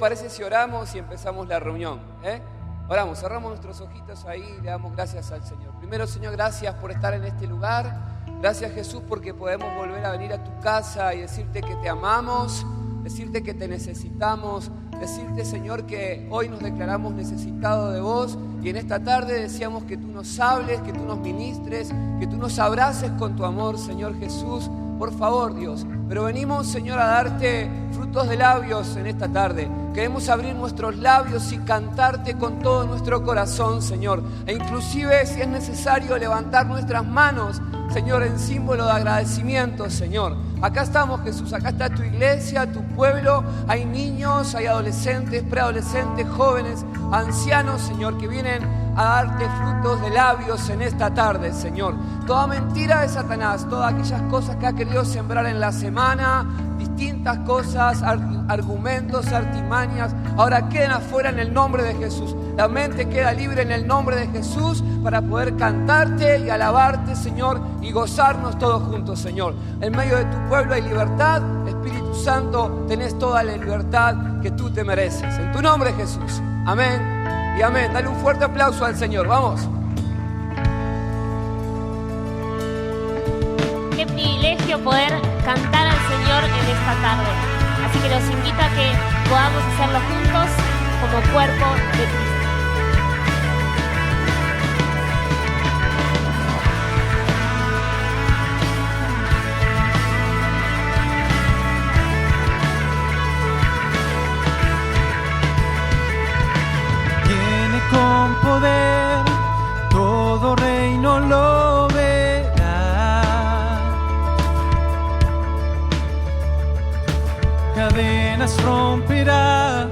parece si oramos y empezamos la reunión? Oramos, cerramos nuestros ojitos ahí y le damos gracias al Señor. Primero, Señor, gracias por estar en este lugar. Gracias, Jesús, porque podemos volver a venir a tu casa y decirte que te amamos, decirte que te necesitamos, decirte, Señor, que hoy nos declaramos necesitados de vos y en esta tarde deseamos que tú nos hables, que tú nos ministres, que tú nos abraces con tu amor, Señor Jesús. Por favor, Dios, pero venimos, Señor, a darte frutos de labios en esta tarde. Queremos abrir nuestros labios y cantarte con todo nuestro corazón, Señor. E inclusive, si es necesario, levantar nuestras manos, Señor, en símbolo de agradecimiento, Señor. Acá estamos, Jesús, acá está tu iglesia, tu pueblo. Hay niños, hay adolescentes, preadolescentes, jóvenes, ancianos, Señor, que vienen a darte frutos de labios en esta tarde, Señor. Toda mentira de Satanás, todas aquellas cosas que ha querido sembrar en la semana, distintas cosas, argumentos, artimañas, ahora quedan afuera en el nombre de Jesús. La mente queda libre en el nombre de Jesús para poder cantarte y alabarte, Señor, y gozarnos todos juntos, Señor. En medio de tu pueblo hay libertad. Espíritu Santo, tenés toda la libertad que tú te mereces. En tu nombre, Jesús. Amén y amén. Dale un fuerte aplauso al Señor. Vamos. Qué privilegio poder cantar al Señor en esta tarde. Así que los invito a que podamos hacerlo juntos como cuerpo de Cristo. Viene con poder, todo reino lo verá. Cadenas romperá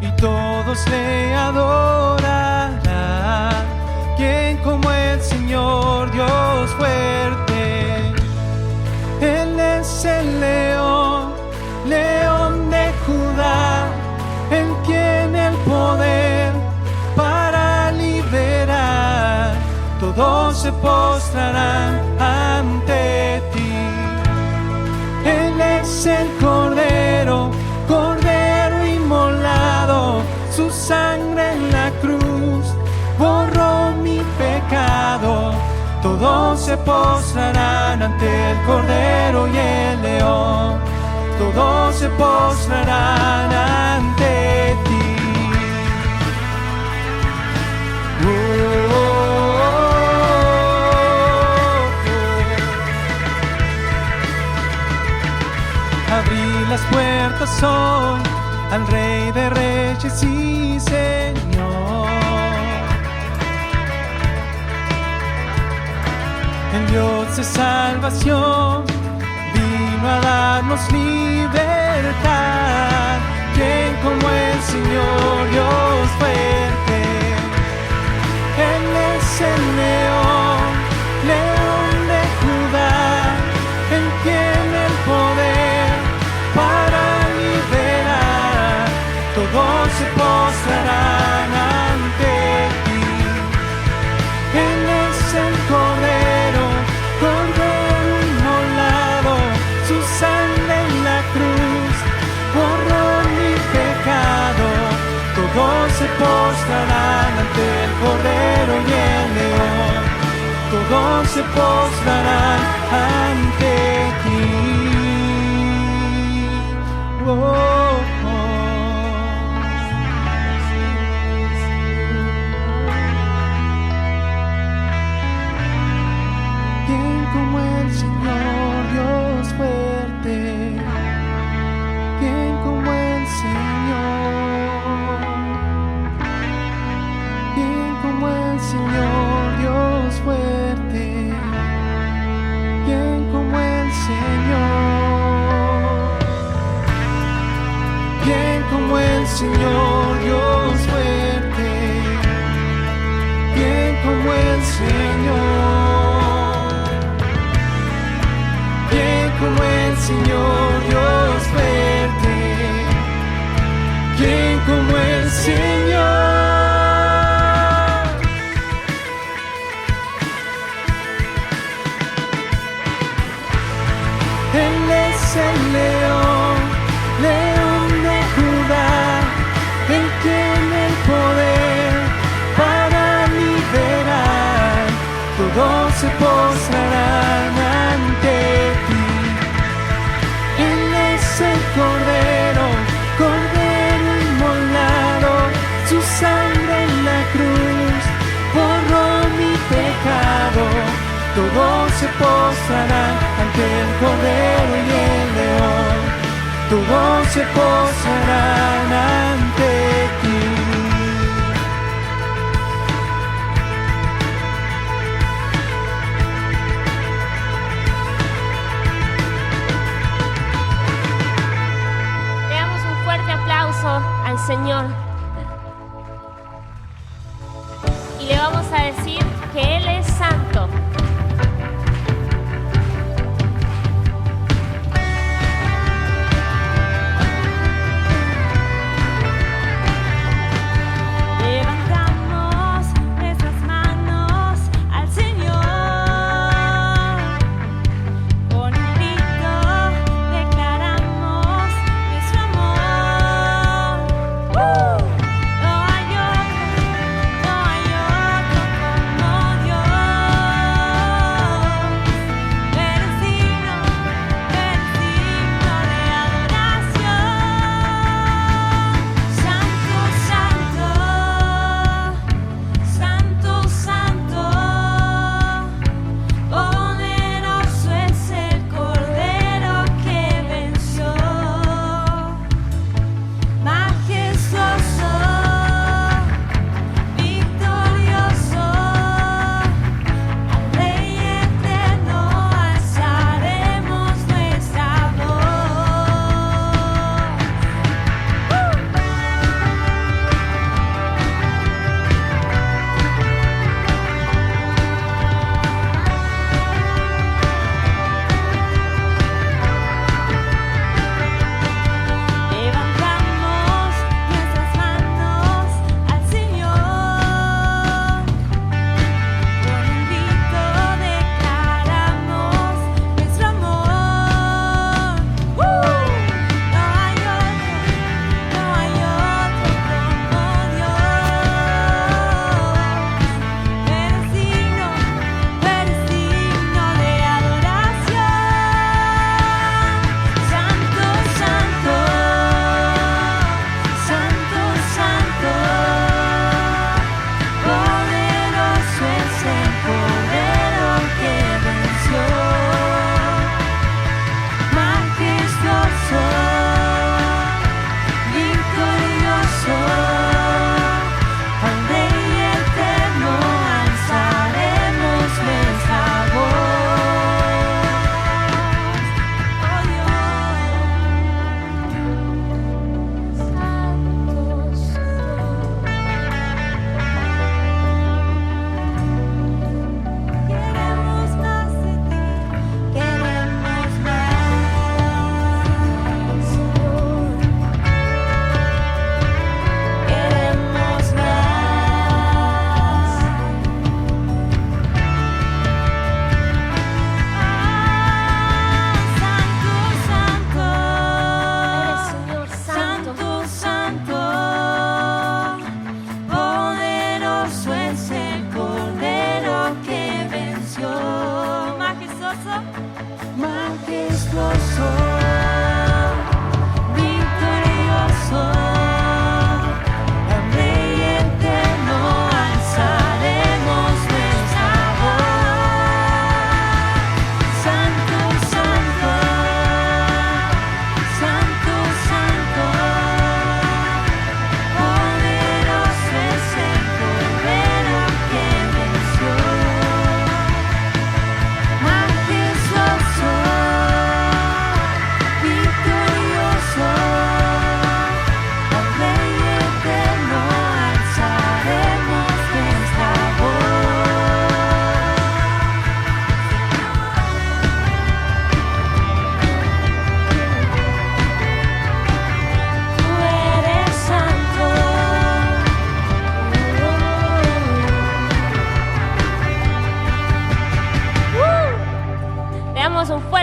y todos le adorarán. ¿Quién como el Señor, Dios fuerte? Él es el león, león de Judá, en quien el poder para liberar. Todos se postrarán ante ti. Él es el Cordero, Cordero inmolado. Su sangre en la cruz borró mi pecado. Todos se postrarán ante el Cordero y el León. Todos se postrarán ante ti. Abrí las puertas hoy al Rey de Reyes y Señor. El Dios de salvación vino a darnos libertad. ¿Quién como el Señor, Dios fuerte? Él es el león, león de Judá, en quien el poder para liberar. Todos se postrarán ante ti. Él es el Cordero, Cordero inmolado. Su sangre en la cruz borró mi pecado. Todos se postrarán ante el Cordero y el León. Todos se postrarán ante ti. Oh, oh. ¿Quién como el Señor, Dios fuerte? ¿Quién como el Señor? ¿Quién como el Señor, Dios fuerte? ¿Quién como el Señor? ¿Quién como el Señor, Dios fuerte? ¿Quién como el Señor? ¿Quién como el Señor, Dios fuerte? ¿Quién como el Señor? Él es el león, león de Judá, todos se postrarán ante ti. Él es el Cordero, Cordero inmolado, su sangre en la cruz borró mi pecado. Todos se postrarán ante el Cordero y el León, todos se postrarán ante ti. Le damos un fuerte aplauso al Señor. Y le vamos a decir que Él es santo.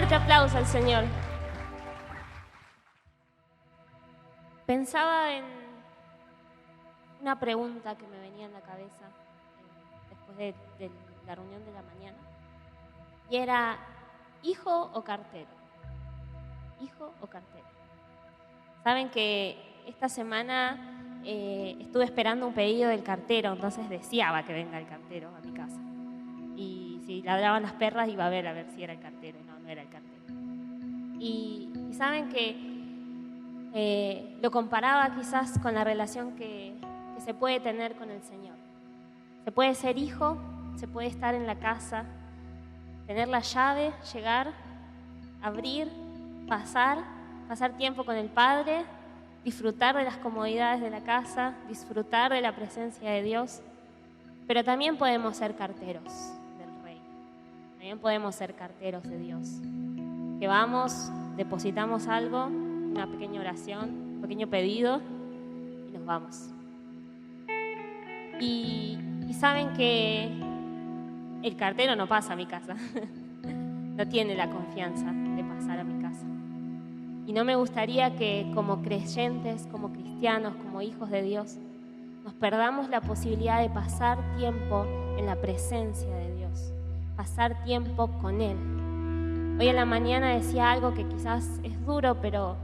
Aplausos al Señor. Pensaba en una pregunta que me venía en la cabeza después del la reunión de la mañana, y era hijo o cartero. Hijo o cartero. Saben que esta semana estuve esperando un pedido del cartero, entonces deseaba que venga el cartero a mi casa. Y si ladraban las perras iba a ver si era el cartero. No era el cartero. Y saben que lo comparaba quizás con la relación que se puede tener con el Señor. Se puede ser hijo, se puede estar en la casa, tener la llave, llegar, abrir, pasar tiempo con el Padre, disfrutar de las comodidades de la casa, disfrutar de la presencia de Dios, pero también podemos ser carteros del Rey, también podemos ser carteros de Dios, que vamos, depositamos algo, una pequeña oración, un pequeño pedido y nos vamos. Y saben que el cartero no pasa a mi casa, no tiene la confianza de pasar a mi casa. Y no me gustaría que como creyentes, como cristianos, como hijos de Dios, nos perdamos la posibilidad de pasar tiempo en la presencia de Dios, pasar tiempo con Él. Hoy a la mañana decía algo que quizás es duro, pero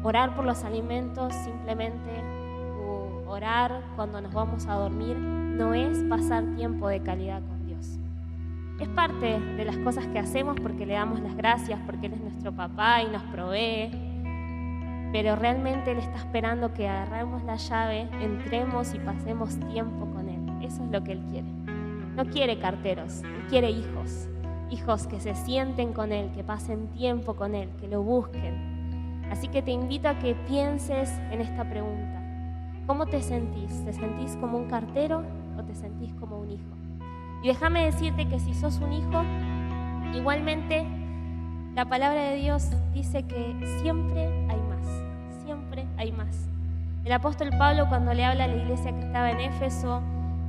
orar por los alimentos simplemente, o orar cuando nos vamos a dormir, no es pasar tiempo de calidad con Dios. Es parte de las cosas que hacemos porque le damos las gracias, porque Él es nuestro papá y nos provee, pero realmente Él está esperando que agarremos la llave, entremos y pasemos tiempo con Él. Eso es lo que Él quiere. No quiere carteros, Él quiere hijos. Hijos que se sienten con Él, que pasen tiempo con Él, que lo busquen. Así que te invito a que pienses en esta pregunta. ¿Cómo te sentís? ¿Te sentís como un cartero o te sentís como un hijo? Y déjame decirte que si sos un hijo, igualmente la palabra de Dios dice que siempre hay más, siempre hay más. El apóstol Pablo, cuando le habla a la iglesia que estaba en Éfeso,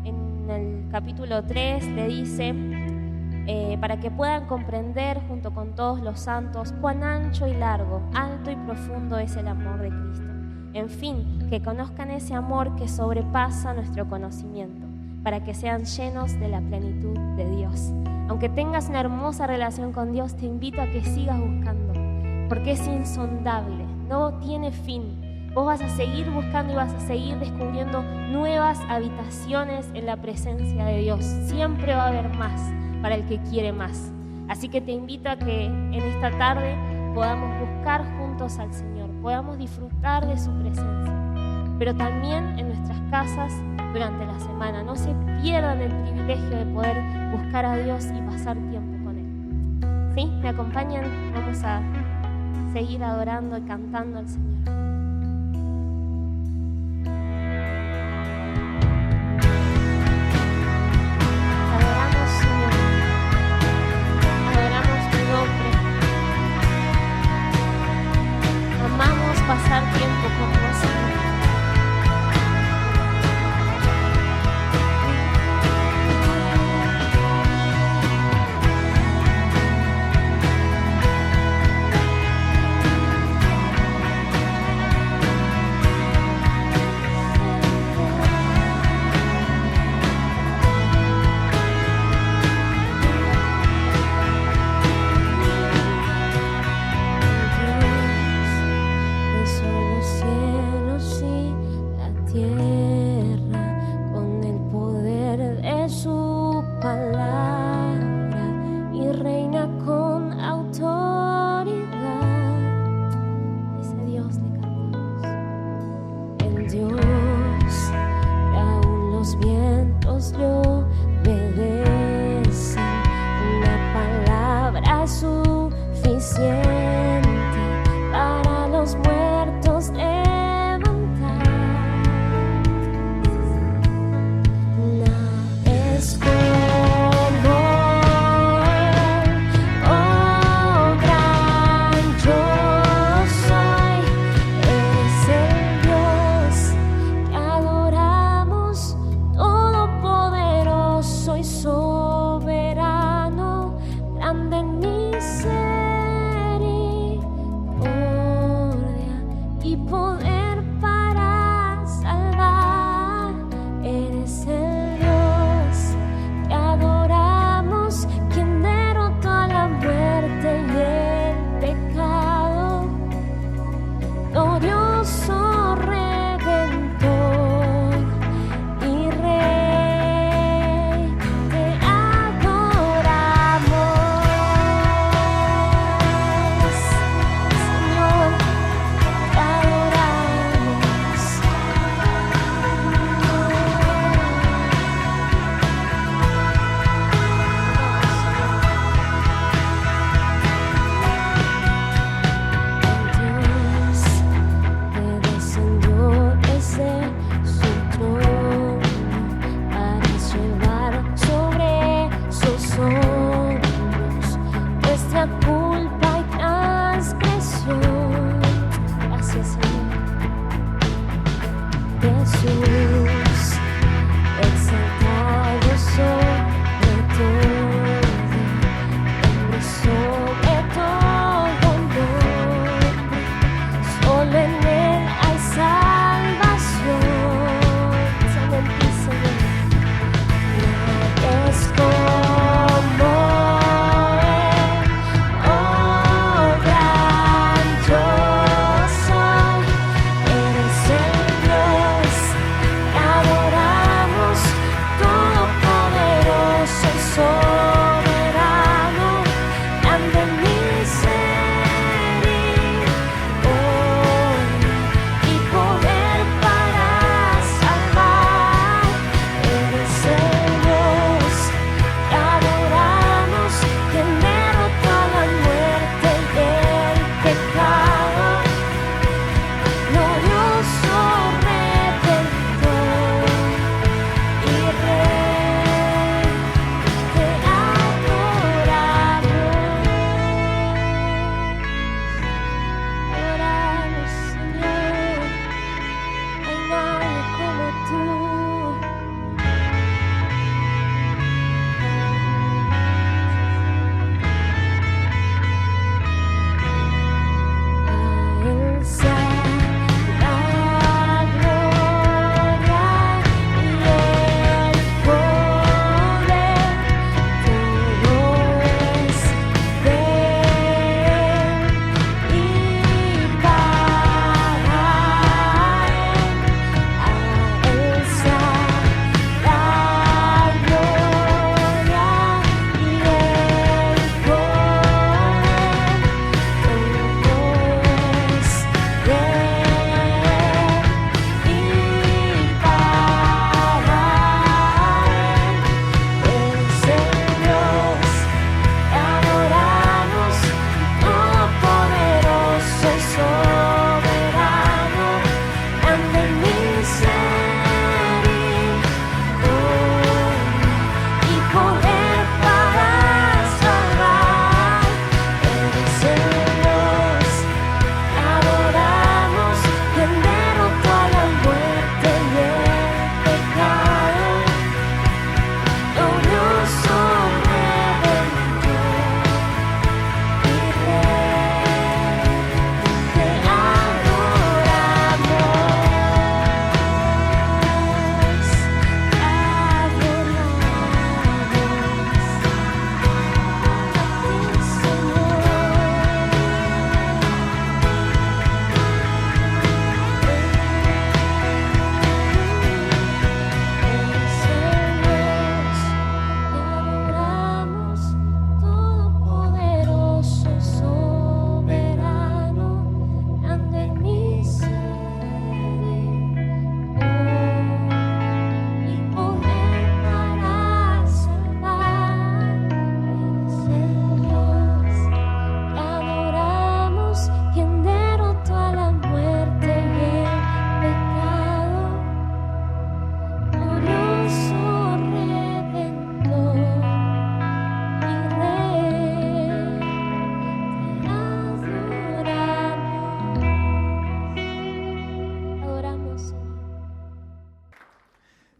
en el capítulo 3, le dice, para que puedan comprender junto con todos los santos cuán ancho y largo, alto y profundo es el amor de Cristo. En fin, que conozcan ese amor que sobrepasa nuestro conocimiento, para que sean llenos de la plenitud de Dios. Aunque tengas una hermosa relación con Dios, te invito a que sigas buscando, porque es insondable, no tiene fin. Vos vas a seguir buscando y vas a seguir descubriendo nuevas habitaciones en la presencia de Dios. Siempre va a haber más para el que quiere más. Así que te invito a que en esta tarde podamos buscar juntos al Señor, podamos disfrutar de su presencia, pero también en nuestras casas durante la semana. No se pierdan el privilegio de poder buscar a Dios y pasar tiempo con Él. ¿Sí? ¿Me acompañan? Vamos a seguir adorando y cantando al Señor. Adoramos, Señor. Adoramos tu nombre. Amamos pasar tiempo con vos, Señor.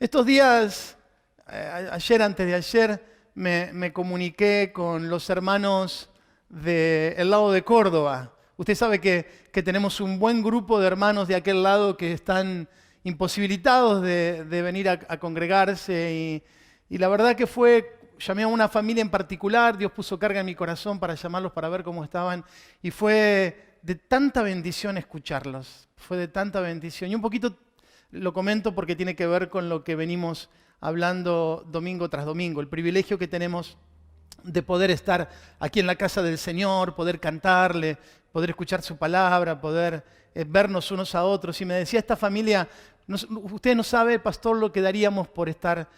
Estos días, ayer, antes de ayer, me comuniqué con los hermanos del lado de Córdoba. Usted sabe que tenemos un buen grupo de hermanos de aquel lado que están imposibilitados de venir a congregarse y la verdad que llamé a una familia en particular, Dios puso carga en mi corazón para llamarlos para ver cómo estaban y fue de tanta bendición escucharlos, fue de tanta bendición. Y un poquito lo comento porque tiene que ver con lo que venimos hablando domingo tras domingo, el privilegio que tenemos de poder estar aquí en la casa del Señor, poder cantarle, poder escuchar su palabra, poder vernos unos a otros. Y me decía esta familia, usted no sabe, pastor, lo que daríamos por estar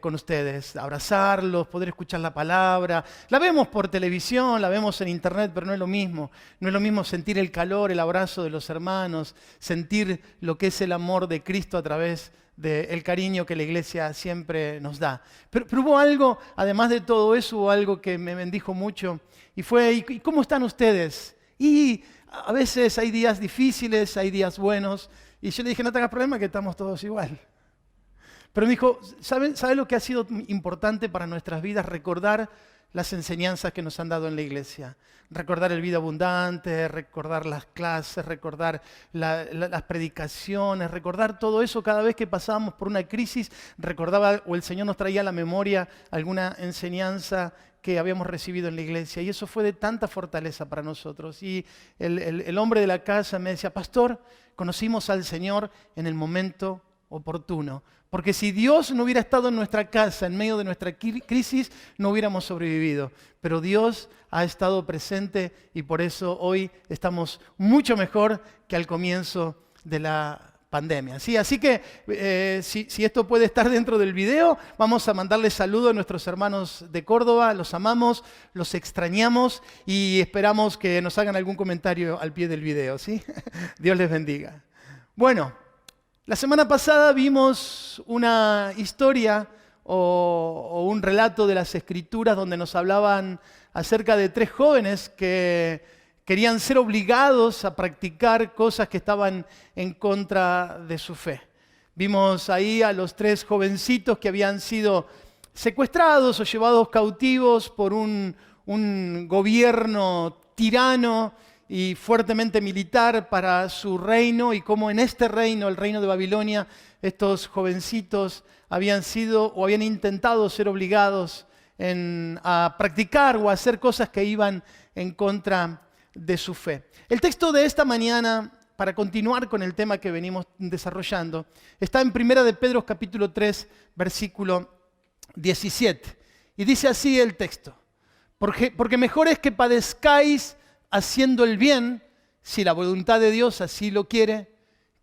con ustedes, abrazarlos, poder escuchar la palabra. La vemos por televisión, la vemos en internet, pero no es lo mismo. No es lo mismo sentir el calor, el abrazo de los hermanos, sentir lo que es el amor de Cristo a través del cariño que la iglesia siempre nos da. Pero hubo algo, además de todo eso, hubo algo que me bendijo mucho y fue, ¿y cómo están ustedes? Y a veces hay días difíciles, hay días buenos, y yo le dije, no te hagas problema que estamos todos igual. Pero me dijo, ¿sabe lo que ha sido importante para nuestras vidas? Recordar las enseñanzas que nos han dado en la iglesia. Recordar el vida abundante, recordar las clases, recordar las predicaciones, recordar todo eso cada vez que pasábamos por una crisis, recordaba o el Señor nos traía a la memoria alguna enseñanza que habíamos recibido en la iglesia. Y eso fue de tanta fortaleza para nosotros. Y el hombre de la casa me decía, pastor, conocimos al Señor en el momento oportuno. Porque si Dios no hubiera estado en nuestra casa, en medio de nuestra crisis, no hubiéramos sobrevivido. Pero Dios ha estado presente y por eso hoy estamos mucho mejor que al comienzo de la pandemia. ¿Sí? Así que si esto puede estar dentro del video, vamos a mandarles saludos a nuestros hermanos de Córdoba. Los amamos, los extrañamos y esperamos que nos hagan algún comentario al pie del video. ¿Sí? Dios les bendiga. Bueno. La semana pasada vimos una historia o un relato de las Escrituras donde nos hablaban acerca de 3 jóvenes que querían ser obligados a practicar cosas que estaban en contra de su fe. Vimos ahí a los 3 jovencitos que habían sido secuestrados o llevados cautivos por un gobierno tirano y fuertemente militar para su reino, y cómo en este reino, el reino de Babilonia, estos jovencitos habían sido o habían intentado ser obligados a practicar o a hacer cosas que iban en contra de su fe. El texto de esta mañana, para continuar con el tema que venimos desarrollando, está en 1 de Pedro capítulo 3, versículo 17. Y dice así el texto, porque mejor es que padezcáis haciendo el bien, si la voluntad de Dios así lo quiere,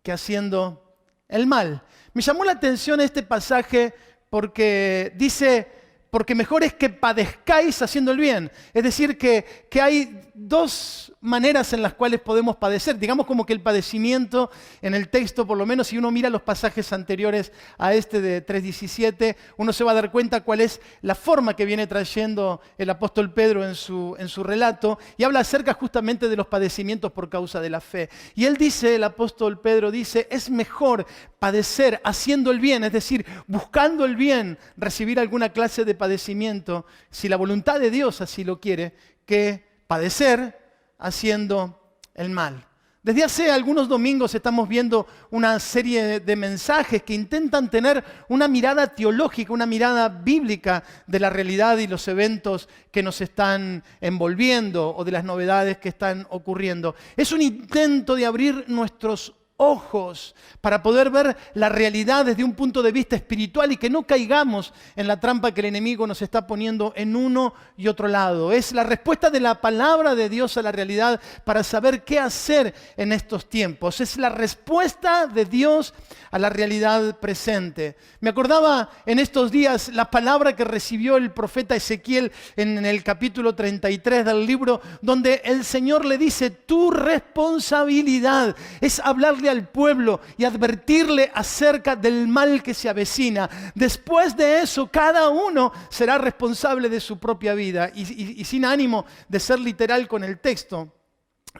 que haciendo el mal. Me llamó la atención este pasaje porque dice, porque mejor es que padezcáis haciendo el bien. Es decir, que hay 2 maneras en las cuales podemos padecer. Digamos como que el padecimiento en el texto, por lo menos si uno mira los pasajes anteriores a este de 3:17, uno se va a dar cuenta cuál es la forma que viene trayendo el apóstol Pedro en su relato, y habla acerca justamente de los padecimientos por causa de la fe. Y él dice, el apóstol Pedro dice, es mejor padecer haciendo el bien, es decir, buscando el bien, recibir alguna clase de padecimiento, si la voluntad de Dios así lo quiere, que padecer haciendo el mal. Desde hace algunos domingos estamos viendo una serie de mensajes que intentan tener una mirada teológica, una mirada bíblica de la realidad y los eventos que nos están envolviendo o de las novedades que están ocurriendo. Es un intento de abrir nuestros ojos para poder ver la realidad desde un punto de vista espiritual y que no caigamos en la trampa que el enemigo nos está poniendo en uno y otro lado. Es la respuesta de la palabra de Dios a la realidad para saber qué hacer en estos tiempos. Es la respuesta de Dios a la realidad presente. Me acordaba en estos días la palabra que recibió el profeta Ezequiel en el capítulo 33 del libro, donde el Señor le dice, tu responsabilidad es hablarle al pueblo y advertirle acerca del mal que se avecina. Después de eso, cada uno será responsable de su propia vida. Y sin ánimo de ser literal con el texto,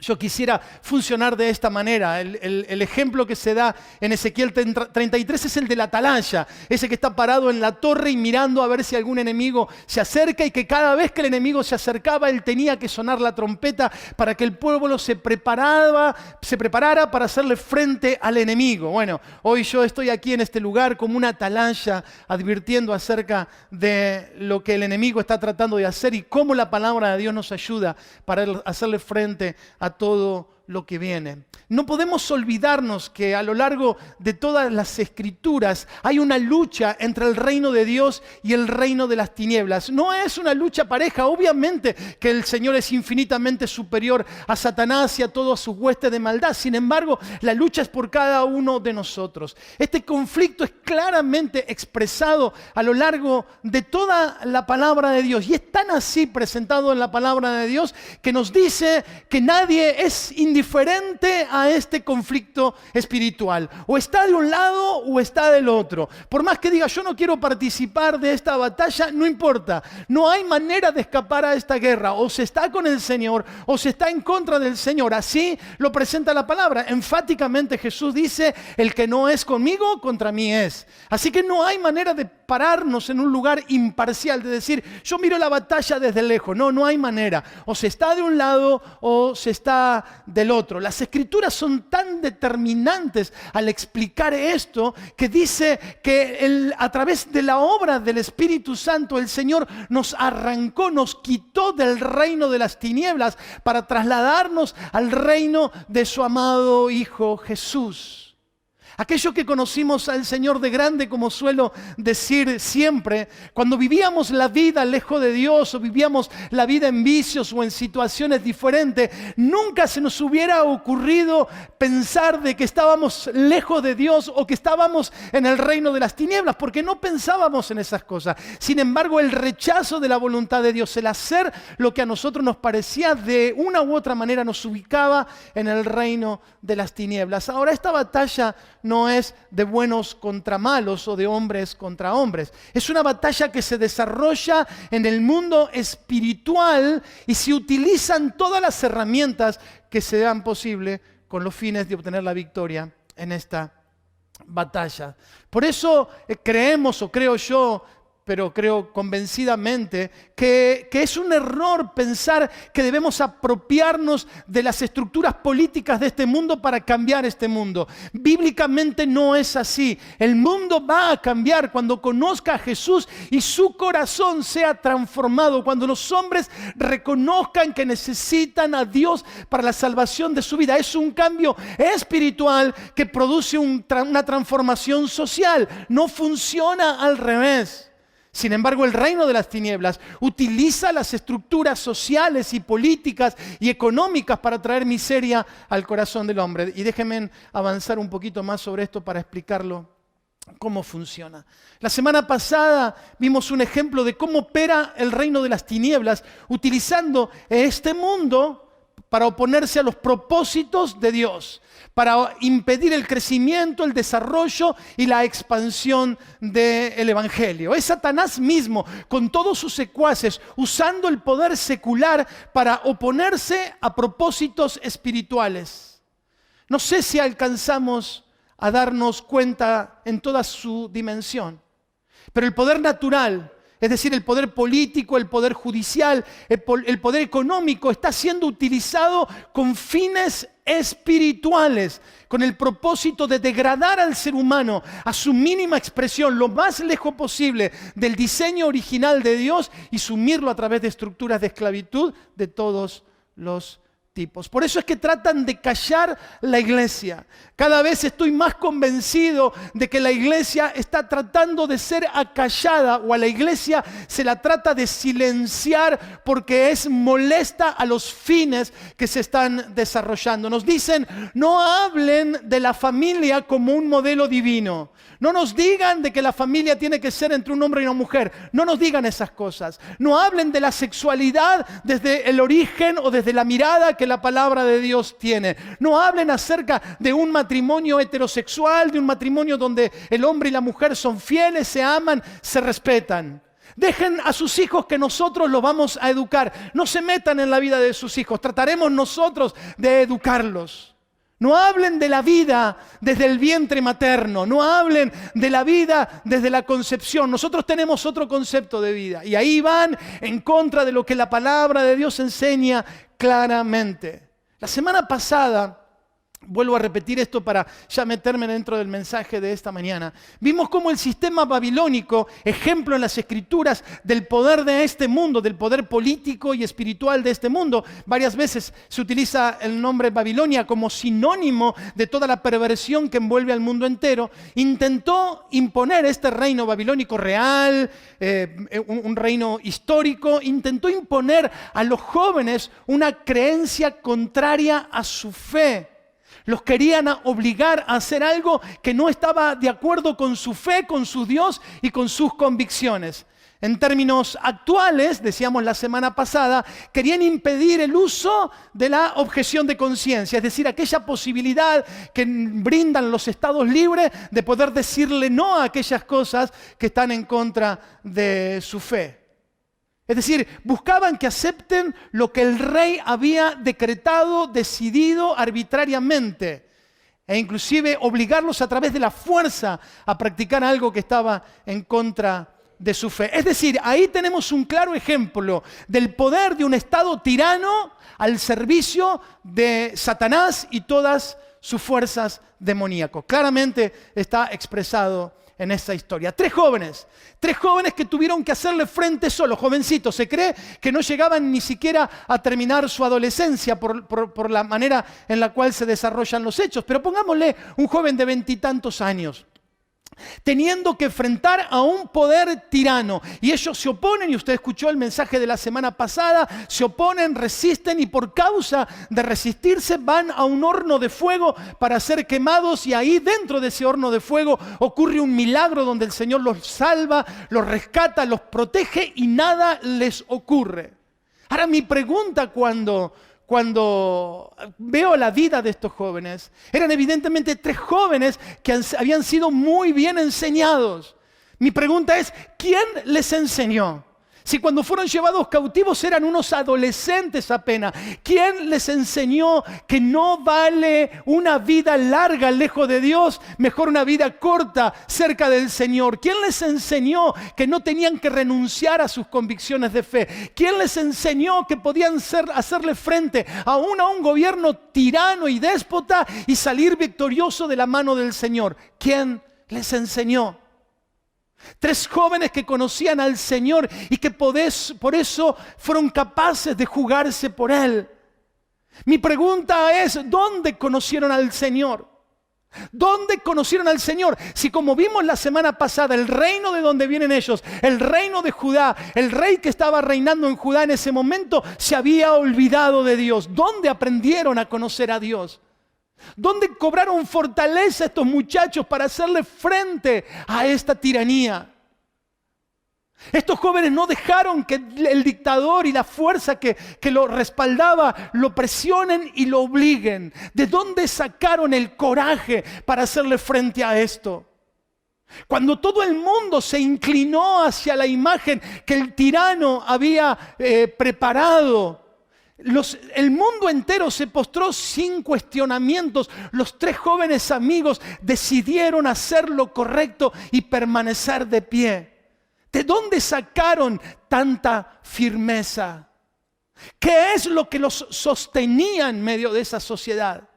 Yo quisiera funcionar de esta manera. El ejemplo que se da en Ezequiel 33 es el de la atalaya, ese que está parado en la torre y mirando a ver si algún enemigo se acerca, y que cada vez que el enemigo se acercaba, él tenía que sonar la trompeta para que el pueblo se preparara para hacerle frente al enemigo. Bueno, hoy yo estoy aquí en este lugar como una atalaya, advirtiendo acerca de lo que el enemigo está tratando de hacer y cómo la palabra de Dios nos ayuda para hacerle frente a todo lo que viene. No podemos olvidarnos que a lo largo de todas las Escrituras hay una lucha entre el reino de Dios y el reino de las tinieblas. No es una lucha pareja. Obviamente que el Señor es infinitamente superior a Satanás y a todas sus huestes de maldad. Sin embargo, la lucha es por cada uno de nosotros. Este conflicto es claramente expresado a lo largo de toda la palabra de Dios. Y es tan así presentado en la palabra de Dios que nos dice que nadie es indiferente a este conflicto espiritual. O está de un lado o está del otro. Por más que diga yo no quiero participar de esta batalla, no importa. No hay manera de escapar a esta guerra. O se está con el Señor o se está en contra del Señor. Así lo presenta la palabra. Enfáticamente Jesús dice, el que no es conmigo, contra mí es. Así que no hay manera de pararnos en un lugar imparcial, de decir, yo miro la batalla desde lejos. No, no hay manera. O se está de un lado o se está del otro. Las Escrituras son tan determinantes al explicar esto, que dice que a través de la obra del Espíritu Santo, el Señor nos arrancó, nos quitó del reino de las tinieblas para trasladarnos al reino de su amado Hijo Jesús. Aquello que conocimos al Señor de grande, como suelo decir siempre, cuando vivíamos la vida lejos de Dios o vivíamos la vida en vicios o en situaciones diferentes, nunca se nos hubiera ocurrido pensar de que estábamos lejos de Dios o que estábamos en el reino de las tinieblas, porque no pensábamos en esas cosas. Sin embargo, el rechazo de la voluntad de Dios, el hacer lo que a nosotros nos parecía de una u otra manera, nos ubicaba en el reino de las tinieblas. Ahora, esta batalla no es de buenos contra malos o de hombres contra hombres. Es una batalla que se desarrolla en el mundo espiritual y se utilizan todas las herramientas que sean posibles con los fines de obtener la victoria en esta batalla. Por eso creemos, o creo yo, pero creo convencidamente que es un error pensar que debemos apropiarnos de las estructuras políticas de este mundo para cambiar este mundo. Bíblicamente no es así. El mundo va a cambiar cuando conozca a Jesús y su corazón sea transformado, cuando los hombres reconozcan que necesitan a Dios para la salvación de su vida. Es un cambio espiritual que produce una transformación social. No funciona al revés. Sin embargo, el reino de las tinieblas utiliza las estructuras sociales y políticas y económicas para traer miseria al corazón del hombre. Y déjenme avanzar un poquito más sobre esto para explicarlo cómo funciona. La semana pasada vimos un ejemplo de cómo opera el reino de las tinieblas utilizando este mundo para oponerse a los propósitos de Dios, para impedir el crecimiento, el desarrollo y la expansión del Evangelio. Es Satanás mismo, con todos sus secuaces, usando el poder secular para oponerse a propósitos espirituales. No sé si alcanzamos a darnos cuenta en toda su dimensión, pero el poder natural, es decir, el poder político, el poder judicial, el poder económico está siendo utilizado con fines espirituales, con el propósito de degradar al ser humano a su mínima expresión, lo más lejos posible del diseño original de Dios, y sumirlo a través de estructuras de esclavitud de todos los tipos. Por eso es que tratan de callar la iglesia. Cada vez estoy más convencido de que la iglesia está tratando de ser acallada, o a la iglesia se la trata de silenciar porque es molesta a los fines que se están desarrollando. Nos dicen, no hablen de la familia como un modelo divino. No nos digan de que la familia tiene que ser entre un hombre y una mujer. No nos digan esas cosas. No hablen de la sexualidad desde el origen o desde la mirada que la palabra de Dios tiene. No hablen acerca de un matrimonio heterosexual, de un matrimonio donde el hombre y la mujer son fieles, se aman, se respetan. Dejen a sus hijos que nosotros los vamos a educar. No se metan en la vida de sus hijos. Trataremos nosotros de educarlos. No hablen de la vida desde el vientre materno. No hablen de la vida desde la concepción. Nosotros tenemos otro concepto de vida. Y ahí van en contra de lo que la palabra de Dios enseña claramente. La semana pasada, vuelvo a repetir esto para ya meterme dentro del mensaje de esta mañana. Vimos cómo el sistema babilónico, ejemplo en las Escrituras del poder de este mundo, del poder político y espiritual de este mundo, varias veces se utiliza el nombre Babilonia como sinónimo de toda la perversión que envuelve al mundo entero, intentó imponer este reino babilónico real, un reino histórico, intentó imponer a los jóvenes una creencia contraria a su fe. Los querían obligar a hacer algo que no estaba de acuerdo con su fe, con su Dios y con sus convicciones. En términos actuales, decíamos la semana pasada, querían impedir el uso de la objeción de conciencia, es decir, aquella posibilidad que brindan los estados libres de poder decirle no a aquellas cosas que están en contra de su fe. Es decir, buscaban que acepten lo que el rey había decretado, decidido arbitrariamente, e inclusive obligarlos a través de la fuerza a practicar algo que estaba en contra de su fe. Es decir, ahí tenemos un claro ejemplo del poder de un estado tirano al servicio de Satanás y todas sus fuerzas demoníacas. Claramente está expresado en esta historia. Tres jóvenes que tuvieron que hacerle frente solos, jovencitos. Se cree que no llegaban ni siquiera a terminar su adolescencia por la manera en la cual se desarrollan los hechos. Pero pongámosle un joven de 20 y tantos años, teniendo que enfrentar a un poder tirano. Y ellos se oponen, y usted escuchó el mensaje de la semana pasada, se oponen, resisten, y por causa de resistirse van a un horno de fuego para ser quemados, y ahí dentro de ese horno de fuego ocurre un milagro donde el Señor los salva, los rescata, los protege y nada les ocurre. Ahora mi pregunta cuando veo la vida de estos jóvenes, eran evidentemente tres jóvenes que habían sido muy bien enseñados. Mi pregunta es, ¿quién les enseñó? Si cuando fueron llevados cautivos eran unos adolescentes apenas, ¿quién les enseñó que no vale una vida larga lejos de Dios, mejor una vida corta cerca del Señor? ¿Quién les enseñó que no tenían que renunciar a sus convicciones de fe? ¿Quién les enseñó que podían hacerle frente aún a un gobierno tirano y déspota y salir victorioso de la mano del Señor? ¿Quién les enseñó? Tres jóvenes que conocían al Señor y que por eso fueron capaces de jugarse por Él. Mi pregunta es, ¿dónde conocieron al Señor? ¿Dónde conocieron al Señor? Si como vimos la semana pasada, el reino de donde vienen ellos, el reino de Judá, el rey que estaba reinando en Judá en ese momento, se había olvidado de Dios. ¿Dónde aprendieron a conocer a Dios? ¿Dónde cobraron fortaleza estos muchachos para hacerle frente a esta tiranía? Estos jóvenes no dejaron que el dictador y la fuerza que lo respaldaba lo presionen y lo obliguen. ¿De dónde sacaron el coraje para hacerle frente a esto? Cuando todo el mundo se inclinó hacia la imagen que el tirano había preparado, el mundo entero se postró sin cuestionamientos. Los tres jóvenes amigos decidieron hacer lo correcto y permanecer de pie. ¿De dónde sacaron tanta firmeza? ¿Qué es lo que los sostenía en medio de esa sociedad?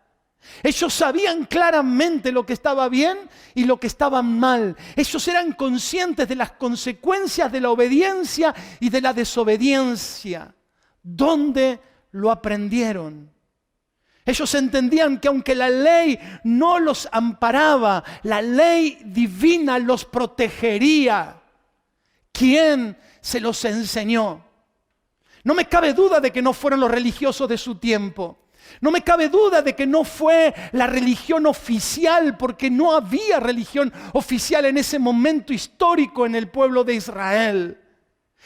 Ellos sabían claramente lo que estaba bien y lo que estaba mal. Ellos eran conscientes de las consecuencias de la obediencia y de la desobediencia. ¿Dónde lo aprendieron? Ellos entendían que aunque la ley no los amparaba, la ley divina los protegería. ¿Quién se los enseñó? No me cabe duda de que no fueron los religiosos de su tiempo. No me cabe duda de que no fue la religión oficial, porque no había religión oficial en ese momento histórico en el pueblo de Israel.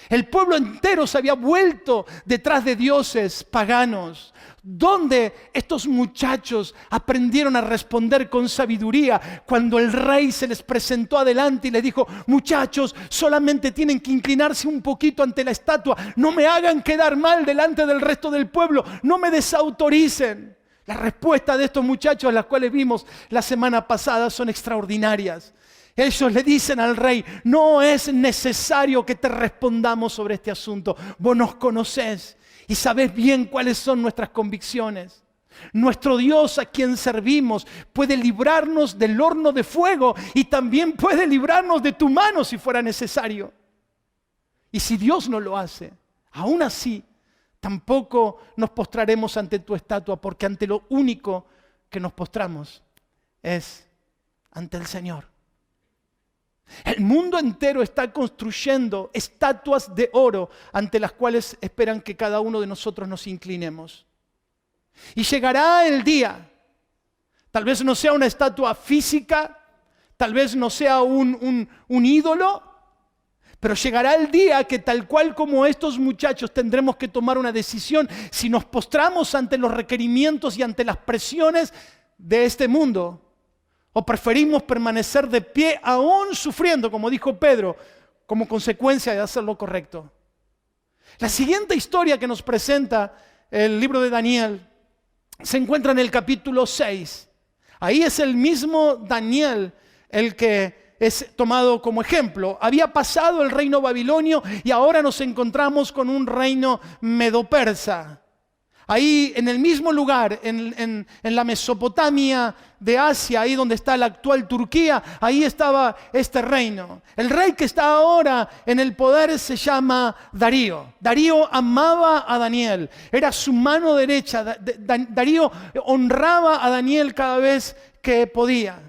El pueblo entero se había vuelto detrás de dioses paganos, donde estos muchachos aprendieron a responder con sabiduría cuando el rey se les presentó adelante y les dijo: muchachos, solamente tienen que inclinarse un poquito ante la estatua, no me hagan quedar mal delante del resto del pueblo, no me desautoricen. La respuesta de estos muchachos, las cuales vimos la semana pasada, son extraordinarias. Ellos le dicen al rey: no es necesario que te respondamos sobre este asunto. Vos nos conocés y sabés bien cuáles son nuestras convicciones. Nuestro Dios, a quien servimos, puede librarnos del horno de fuego y también puede librarnos de tu mano si fuera necesario. Y si Dios no lo hace, aún así, tampoco nos postraremos ante tu estatua, porque ante lo único que nos postramos es ante el Señor. El mundo entero está construyendo estatuas de oro ante las cuales esperan que cada uno de nosotros nos inclinemos. Y llegará el día, tal vez no sea una estatua física, tal vez no sea un ídolo, pero llegará el día que tal cual como estos muchachos tendremos que tomar una decisión si nos postramos ante los requerimientos y ante las presiones de este mundo, o preferimos permanecer de pie aún sufriendo, como dijo Pedro, como consecuencia de hacer lo correcto. La siguiente historia que nos presenta el libro de Daniel se encuentra en el capítulo 6. Ahí es el mismo Daniel el que es tomado como ejemplo. Había pasado el reino babilonio y ahora nos encontramos con un reino medo-persa. Ahí en el mismo lugar, en la Mesopotamia de Asia, ahí donde está la actual Turquía, ahí estaba este reino. El rey que está ahora en el poder se llama Darío. Darío amaba a Daniel, era su mano derecha. Darío honraba a Daniel cada vez que podía.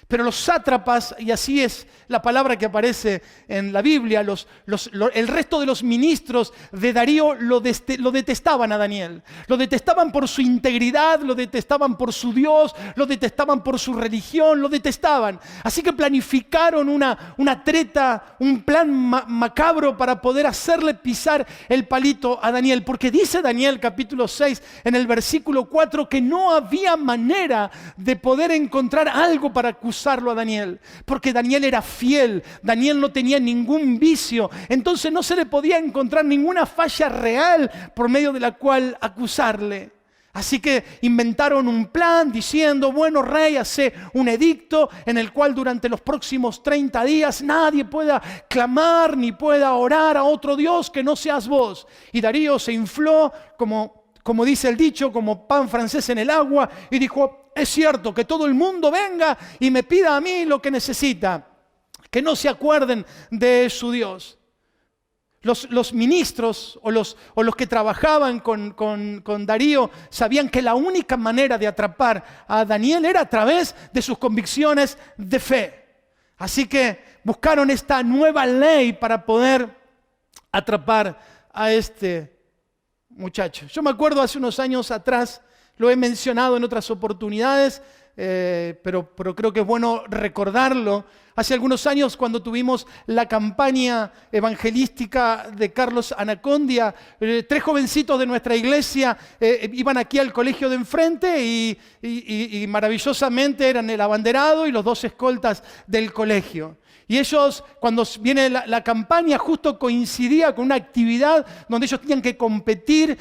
Pero los sátrapas, y así es la palabra que aparece en la Biblia, el resto de los ministros de Darío lo detestaban a Daniel. Lo detestaban por su integridad, lo detestaban por su Dios, lo detestaban por su religión, lo detestaban. Así que planificaron una treta, un plan macabro para poder hacerle pisar el palito a Daniel. Porque dice Daniel capítulo 6 en el versículo 4 que no había manera de poder encontrar algo para acusarlo a Daniel. Porque Daniel era fiel, Daniel no tenía ningún vicio, entonces no se le podía encontrar ninguna falla real por medio de la cual acusarle. Así que inventaron un plan diciendo: bueno, rey, hace un edicto en el cual durante los próximos 30 días nadie pueda clamar ni pueda orar a otro Dios que no seas vos. Y Darío se infló como dice el dicho, como pan francés en el agua, y dijo: es cierto, que todo el mundo venga y me pida a mí lo que necesita. Que no se acuerden de su Dios. Los ministros o los que trabajaban con Darío sabían que la única manera de atrapar a Daniel era a través de sus convicciones de fe. Así que buscaron esta nueva ley para poder atrapar a este muchacho. Yo me acuerdo hace unos años atrás, lo he mencionado en otras oportunidades, pero creo que es bueno recordarlo. Hace algunos años, cuando tuvimos la campaña evangelística de Carlos Anacondia, 3 jovencitos de nuestra iglesia iban aquí al colegio de enfrente y maravillosamente eran el abanderado y los 2 escoltas del colegio. Y ellos, cuando viene la campaña, justo coincidía con una actividad donde ellos tenían que competir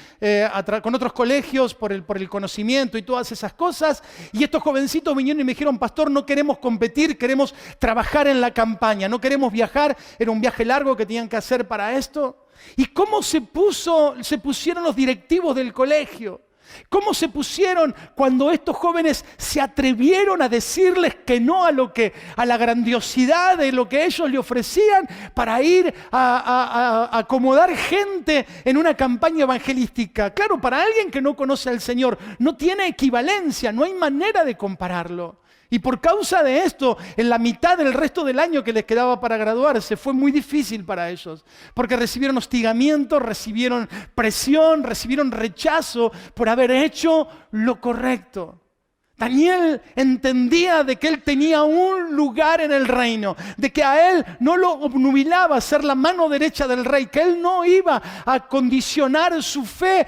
con otros colegios por el conocimiento y todas esas cosas. Y estos jovencitos vinieron y me dijeron: pastor, no queremos competir, queremos trabajar en la campaña, no queremos viajar. Era un viaje largo que tenían que hacer para esto. ¿Y cómo se pusieron los directivos del colegio? ¿Cómo se pusieron cuando estos jóvenes se atrevieron a decirles que no a la grandiosidad de lo que ellos le ofrecían para ir a acomodar gente en una campaña evangelística? Claro, para alguien que no conoce al Señor no tiene equivalencia, no hay manera de compararlo. Y por causa de esto, en la mitad del resto del año que les quedaba para graduarse, fue muy difícil para ellos, porque recibieron hostigamiento, recibieron presión, recibieron rechazo por haber hecho lo correcto. Daniel entendía de que él tenía un lugar en el reino, de que a él no lo obnubilaba ser la mano derecha del rey, que él no iba a condicionar su fe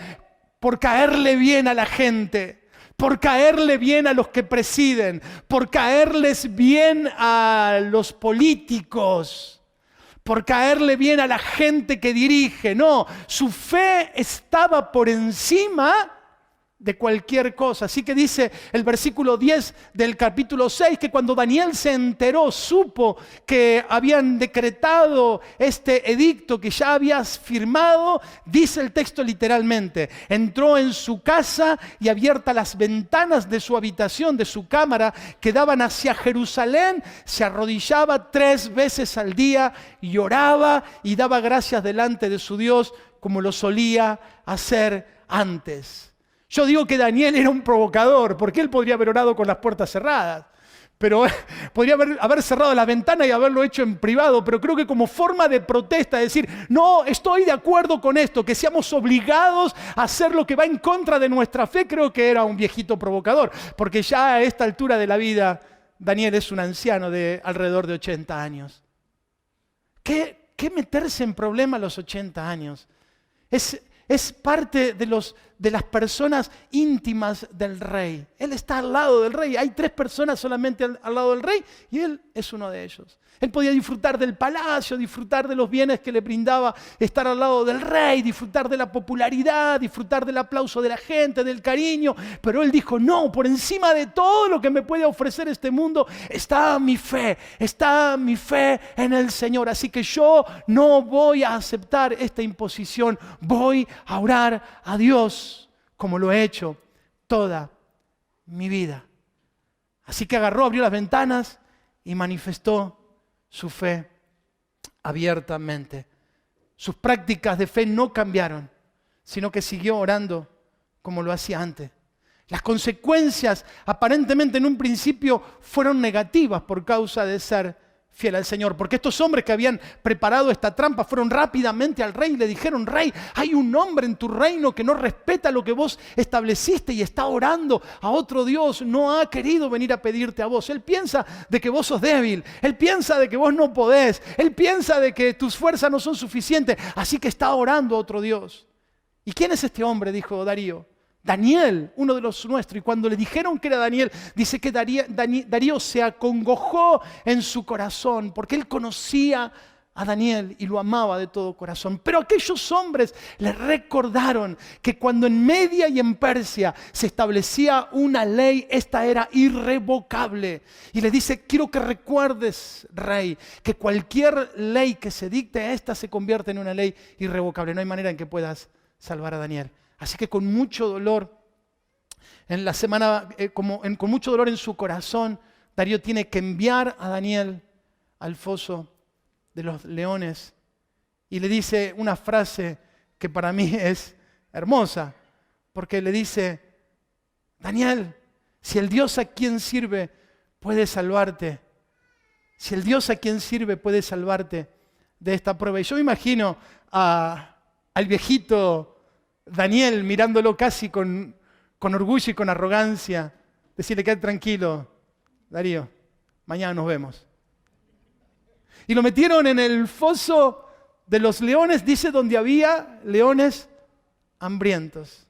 por caerle bien a la gente, por caerle bien a los que presiden, por caerles bien a los políticos, por caerle bien a la gente que dirige. No, su fe estaba por encima de cualquier cosa. Así que dice el versículo 10 del capítulo 6 que cuando Daniel se enteró, supo que habían decretado este edicto que ya habías firmado, dice el texto literalmente, entró en su casa y abiertas las ventanas de su habitación, de su cámara, que daban hacia Jerusalén, se arrodillaba 3 veces al día y oraba y daba gracias delante de su Dios como lo solía hacer antes. Yo digo que Daniel era un provocador, porque él podría haber orado con las puertas cerradas, pero podría haber cerrado la ventana y haberlo hecho en privado, pero creo que como forma de protesta, decir, no, estoy de acuerdo con esto, que seamos obligados a hacer lo que va en contra de nuestra fe, creo que era un viejito provocador, porque ya a esta altura de la vida, Daniel es un anciano de alrededor de 80 años. ¿Qué meterse en problemas a los 80 años? Es parte de las personas íntimas del rey. Él está al lado del rey. Hay 3 personas solamente al lado del rey y él es uno de ellos. Él podía disfrutar del palacio, disfrutar de los bienes que le brindaba estar al lado del rey, disfrutar de la popularidad, disfrutar del aplauso de la gente, del cariño. Pero él dijo, no, por encima de todo lo que me puede ofrecer este mundo está mi fe en el Señor. Así que yo no voy a aceptar esta imposición, voy a orar a Dios como lo he hecho toda mi vida. Así que abrió las ventanas y manifestó su fe abiertamente. Sus prácticas de fe no cambiaron, sino que siguió orando como lo hacía antes. Las consecuencias aparentemente en un principio fueron negativas por causa de ser fiel al Señor, porque estos hombres que habían preparado esta trampa fueron rápidamente al rey y le dijeron, rey, hay un hombre en tu reino que no respeta lo que vos estableciste y está orando a otro Dios, no ha querido venir a pedirte a vos. Él piensa de que vos sos débil, él piensa de que vos no podés, él piensa de que tus fuerzas no son suficientes, así que está orando a otro Dios. ¿Y quién es este hombre?, dijo Darío. Daniel, uno de los nuestros. Y cuando le dijeron que era Daniel, dice que Darío se acongojó en su corazón, porque él conocía a Daniel y lo amaba de todo corazón. Pero aquellos hombres le recordaron que cuando en Media y en Persia se establecía una ley, esta era irrevocable. Y le dice, quiero que recuerdes, rey, que cualquier ley que se dicte, esta se convierte en una ley irrevocable. No hay manera en que puedas salvar a Daniel. Así que con mucho dolor en la semana, con mucho dolor en su corazón, Darío tiene que enviar a Daniel al foso de los leones. Y le dice una frase que para mí es hermosa, porque le dice, Daniel, si el Dios a quien sirve puede salvarte, si el Dios a quien sirve puede salvarte de esta prueba. Y yo me imagino al viejito Daniel mirándolo casi con orgullo y con arrogancia, decirle, quédate tranquilo, Darío, mañana nos vemos. Y lo metieron en el foso de los leones, dice, donde había leones hambrientos.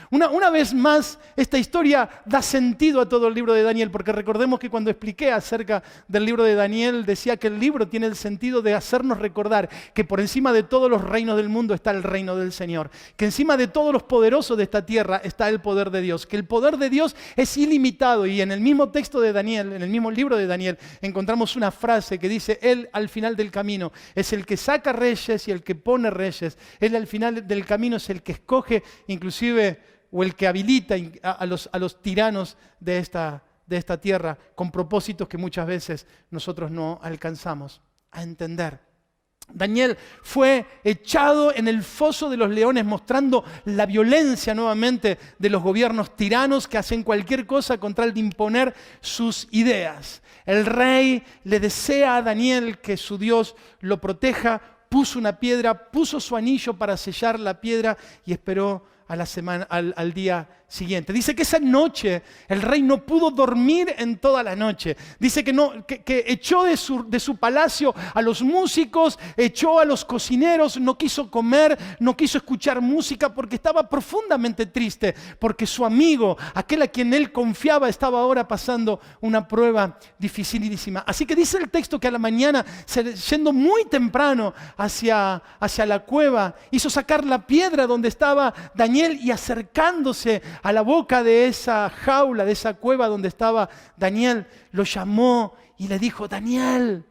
Una vez más, esta historia da sentido a todo el libro de Daniel, porque recordemos que cuando expliqué acerca del libro de Daniel, decía que el libro tiene el sentido de hacernos recordar que por encima de todos los reinos del mundo está el reino del Señor, que encima de todos los poderosos de esta tierra está el poder de Dios, que el poder de Dios es ilimitado. Y en el mismo texto de Daniel, en el mismo libro de Daniel, encontramos una frase que dice, Él al final del camino es el que saca reyes y el que pone reyes. Él al final del camino es el que escoge inclusive o el que habilita a los tiranos de esta tierra con propósitos que muchas veces nosotros no alcanzamos a entender. Daniel fue echado en el foso de los leones, mostrando la violencia nuevamente de los gobiernos tiranos que hacen cualquier cosa con tal de imponer sus ideas. El rey le desea a Daniel que su Dios lo proteja, puso una piedra, puso su anillo para sellar la piedra y esperó a la semana, al día siguiente. Dice que esa noche el rey no pudo dormir en toda la noche. Dice que echó de su palacio a los músicos, echó a los cocineros, no quiso comer, no quiso escuchar música porque estaba profundamente triste, porque su amigo, aquel a quien él confiaba, estaba ahora pasando una prueba dificilísima. Así que dice el texto que a la mañana, yendo muy temprano hacia la cueva, hizo sacar la piedra donde estaba Daniel y acercándose a la boca de esa jaula, de esa cueva donde estaba Daniel, lo llamó y le dijo: Daniel,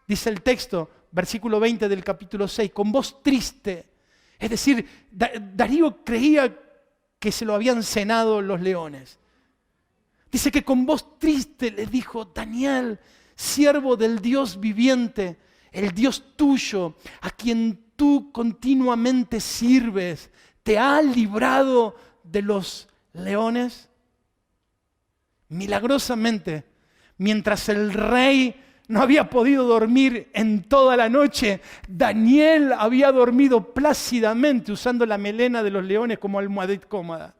dice el texto, versículo 20 del capítulo 6, con voz triste. Es decir, Darío creía que se lo habían cenado los leones. Dice que con voz triste le dijo: Daniel, siervo del Dios viviente, el Dios tuyo, a quien tú continuamente sirves, ¿te ha librado de los leones? Milagrosamente, mientras el rey no había podido dormir en toda la noche, Daniel había dormido plácidamente usando la melena de los leones como almohadita cómoda.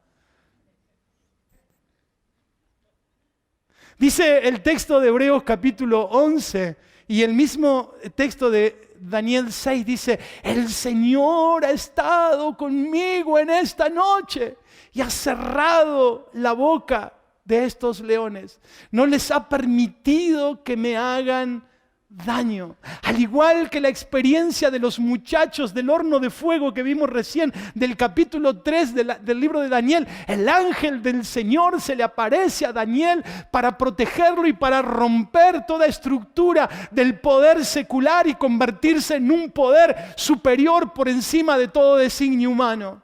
Dice el texto de Hebreos capítulo 11 y el mismo texto de Daniel 6 dice: el Señor ha estado conmigo en esta noche y ha cerrado la boca de estos leones. No les ha permitido que me hagan daño. Al igual que la experiencia de los muchachos del horno de fuego que vimos recién del capítulo 3 del libro de Daniel, el ángel del Señor se le aparece a Daniel para protegerlo y para romper toda estructura del poder secular y convertirse en un poder superior por encima de todo designio humano.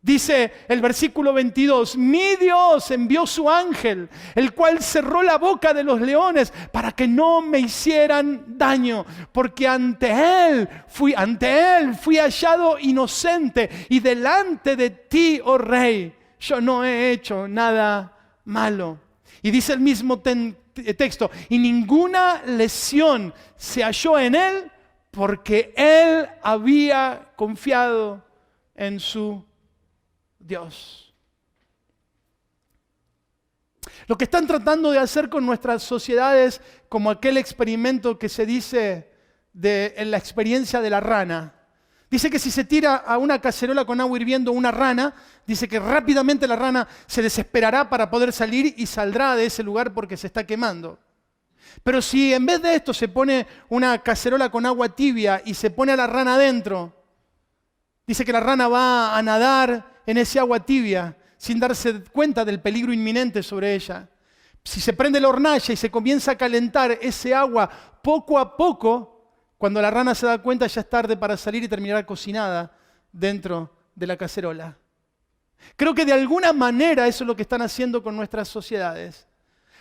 Dice el versículo 22, mi Dios envió su ángel, el cual cerró la boca de los leones para que no me hicieran daño, porque ante él fui hallado inocente y delante de ti, oh rey, yo no he hecho nada malo. Y dice el mismo texto, y ninguna lesión se halló en él porque él había confiado en su Dios. Lo que están tratando de hacer con nuestras sociedades, como aquel experimento que se dice en la experiencia de la rana. Dice que si se tira a una cacerola con agua hirviendo una rana, dice que rápidamente la rana se desesperará para poder salir y saldrá de ese lugar porque se está quemando. Pero si en vez de esto se pone una cacerola con agua tibia y se pone a la rana adentro, dice que la rana va a nadar en ese agua tibia sin darse cuenta del peligro inminente sobre ella. Si se prende la hornalla y se comienza a calentar ese agua poco a poco, cuando la rana se da cuenta ya es tarde para salir y terminar cocinada dentro de la cacerola. Creo que de alguna manera eso es lo que están haciendo con nuestras sociedades.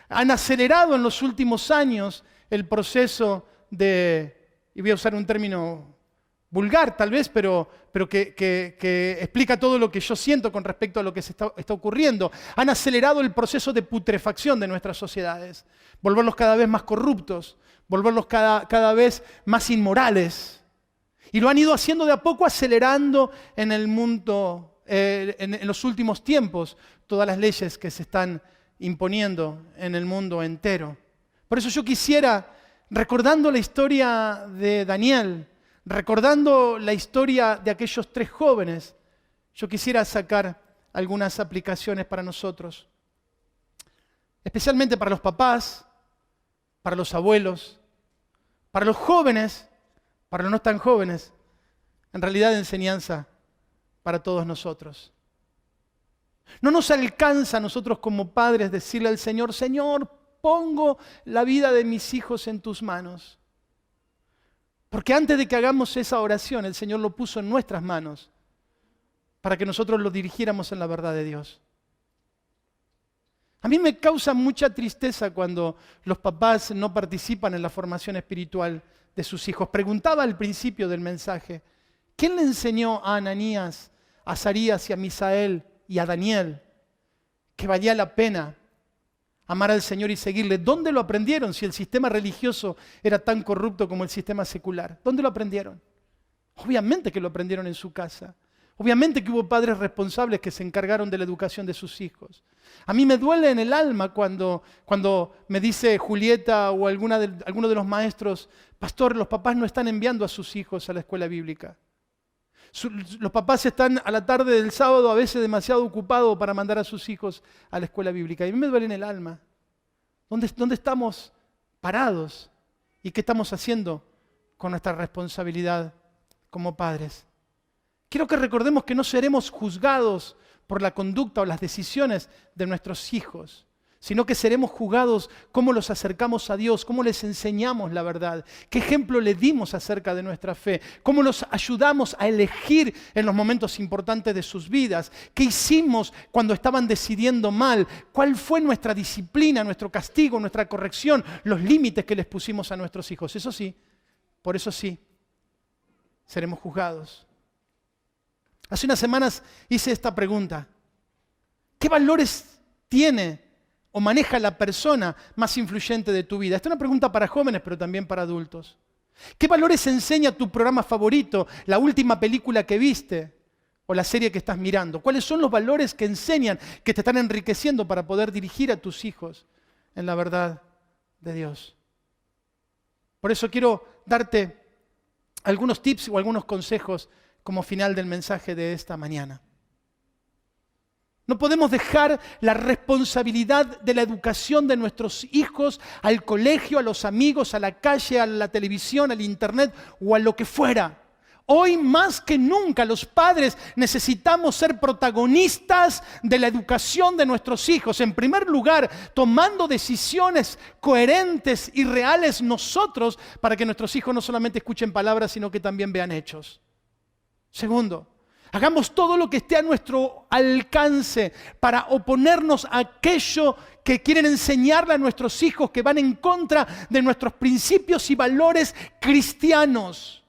Han acelerado en los últimos años el proceso y voy a usar un término vulgar tal vez, pero que explica todo lo que yo siento con respecto a lo que se está ocurriendo. Han acelerado el proceso de putrefacción de nuestras sociedades, volverlos cada vez más corruptos, volverlos cada vez más inmorales. Y lo han ido haciendo de a poco, acelerando en el mundo, en los últimos tiempos, todas las leyes que se están imponiendo en el mundo entero. Por eso yo quisiera, recordando la historia de Daniel, recordando la historia de aquellos 3 jóvenes, yo quisiera sacar algunas aplicaciones para nosotros, especialmente para los papás, para los abuelos, para los jóvenes, para los no tan jóvenes, en realidad enseñanza para todos nosotros. No nos alcanza a nosotros como padres decirle al Señor: Señor, pongo la vida de mis hijos en tus manos. Porque antes de que hagamos esa oración, el Señor lo puso en nuestras manos para que nosotros lo dirigiéramos en la verdad de Dios. A mí me causa mucha tristeza cuando los papás no participan en la formación espiritual de sus hijos. Preguntaba al principio del mensaje, ¿quién le enseñó a Ananías, a Azarías y a Misael y a Daniel que valía la pena amar al Señor y seguirle? ¿Dónde lo aprendieron si el sistema religioso era tan corrupto como el sistema secular? ¿Dónde lo aprendieron? Obviamente que lo aprendieron en su casa. Obviamente que hubo padres responsables que se encargaron de la educación de sus hijos. A mí me duele en el alma cuando me dice Julieta o alguno de los maestros, pastor, los papás no están enviando a sus hijos a la escuela bíblica. Los papás están a la tarde del sábado a veces demasiado ocupados para mandar a sus hijos a la escuela bíblica. Y a mí me duele en el alma. ¿Dónde estamos parados? ¿Y qué estamos haciendo con nuestra responsabilidad como padres? Quiero que recordemos que no seremos juzgados por la conducta o las decisiones de nuestros hijos, sino que seremos juzgados cómo los acercamos a Dios, cómo les enseñamos la verdad, qué ejemplo le dimos acerca de nuestra fe, cómo los ayudamos a elegir en los momentos importantes de sus vidas, qué hicimos cuando estaban decidiendo mal, cuál fue nuestra disciplina, nuestro castigo, nuestra corrección, los límites que les pusimos a nuestros hijos. Eso sí, por eso sí, seremos juzgados. Hace unas semanas hice esta pregunta: ¿qué valores tiene o maneja la persona más influyente de tu vida? Esta es una pregunta para jóvenes, pero también para adultos. ¿Qué valores enseña tu programa favorito, la última película que viste o la serie que estás mirando? ¿Cuáles son los valores que enseñan, que te están enriqueciendo para poder dirigir a tus hijos en la verdad de Dios? Por eso quiero darte algunos tips o algunos consejos como final del mensaje de esta mañana. No podemos dejar la responsabilidad de la educación de nuestros hijos al colegio, a los amigos, a la calle, a la televisión, al internet o a lo que fuera. Hoy más que nunca los padres necesitamos ser protagonistas de la educación de nuestros hijos. En primer lugar, tomando decisiones coherentes y reales nosotros para que nuestros hijos no solamente escuchen palabras, sino que también vean hechos. Segundo, hagamos todo lo que esté a nuestro alcance para oponernos a aquello que quieren enseñarle a nuestros hijos, que van en contra de nuestros principios y valores cristianos.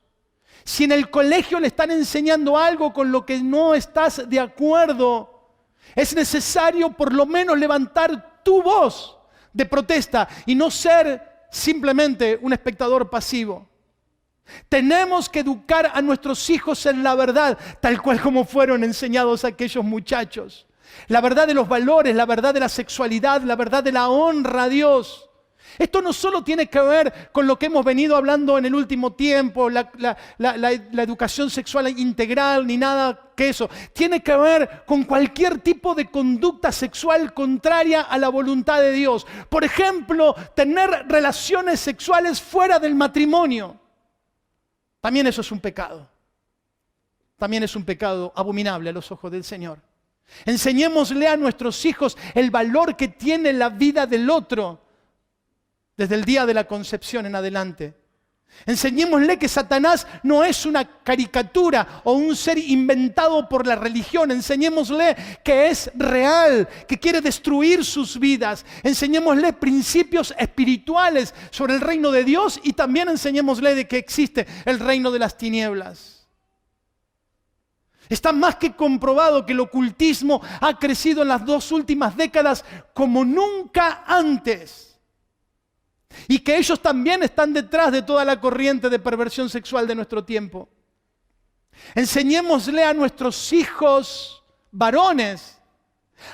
Si en el colegio le están enseñando algo con lo que no estás de acuerdo, es necesario por lo menos levantar tu voz de protesta y no ser simplemente un espectador pasivo. Tenemos que educar a nuestros hijos en la verdad, tal cual como fueron enseñados aquellos muchachos. La verdad de los valores, la verdad de la sexualidad, la verdad de la honra a Dios. Esto no solo tiene que ver con lo que hemos venido hablando en el último tiempo, la educación sexual integral, ni nada que eso. Tiene que ver con cualquier tipo de conducta sexual contraria a la voluntad de Dios. Por ejemplo, tener relaciones sexuales fuera del matrimonio. También eso es un pecado. También es un pecado abominable a los ojos del Señor. Enseñémosle a nuestros hijos el valor que tiene la vida del otro desde el día de la concepción en adelante. Enseñémosle que Satanás no es una caricatura o un ser inventado por la religión. Enseñémosle que es real, que quiere destruir sus vidas. Enseñémosle principios espirituales sobre el reino de Dios y también enseñémosle de que existe el reino de las tinieblas. Está más que comprobado que el ocultismo ha crecido en las 2 últimas décadas como nunca antes. Y que ellos también están detrás de toda la corriente de perversión sexual de nuestro tiempo. Enseñémosle a nuestros hijos varones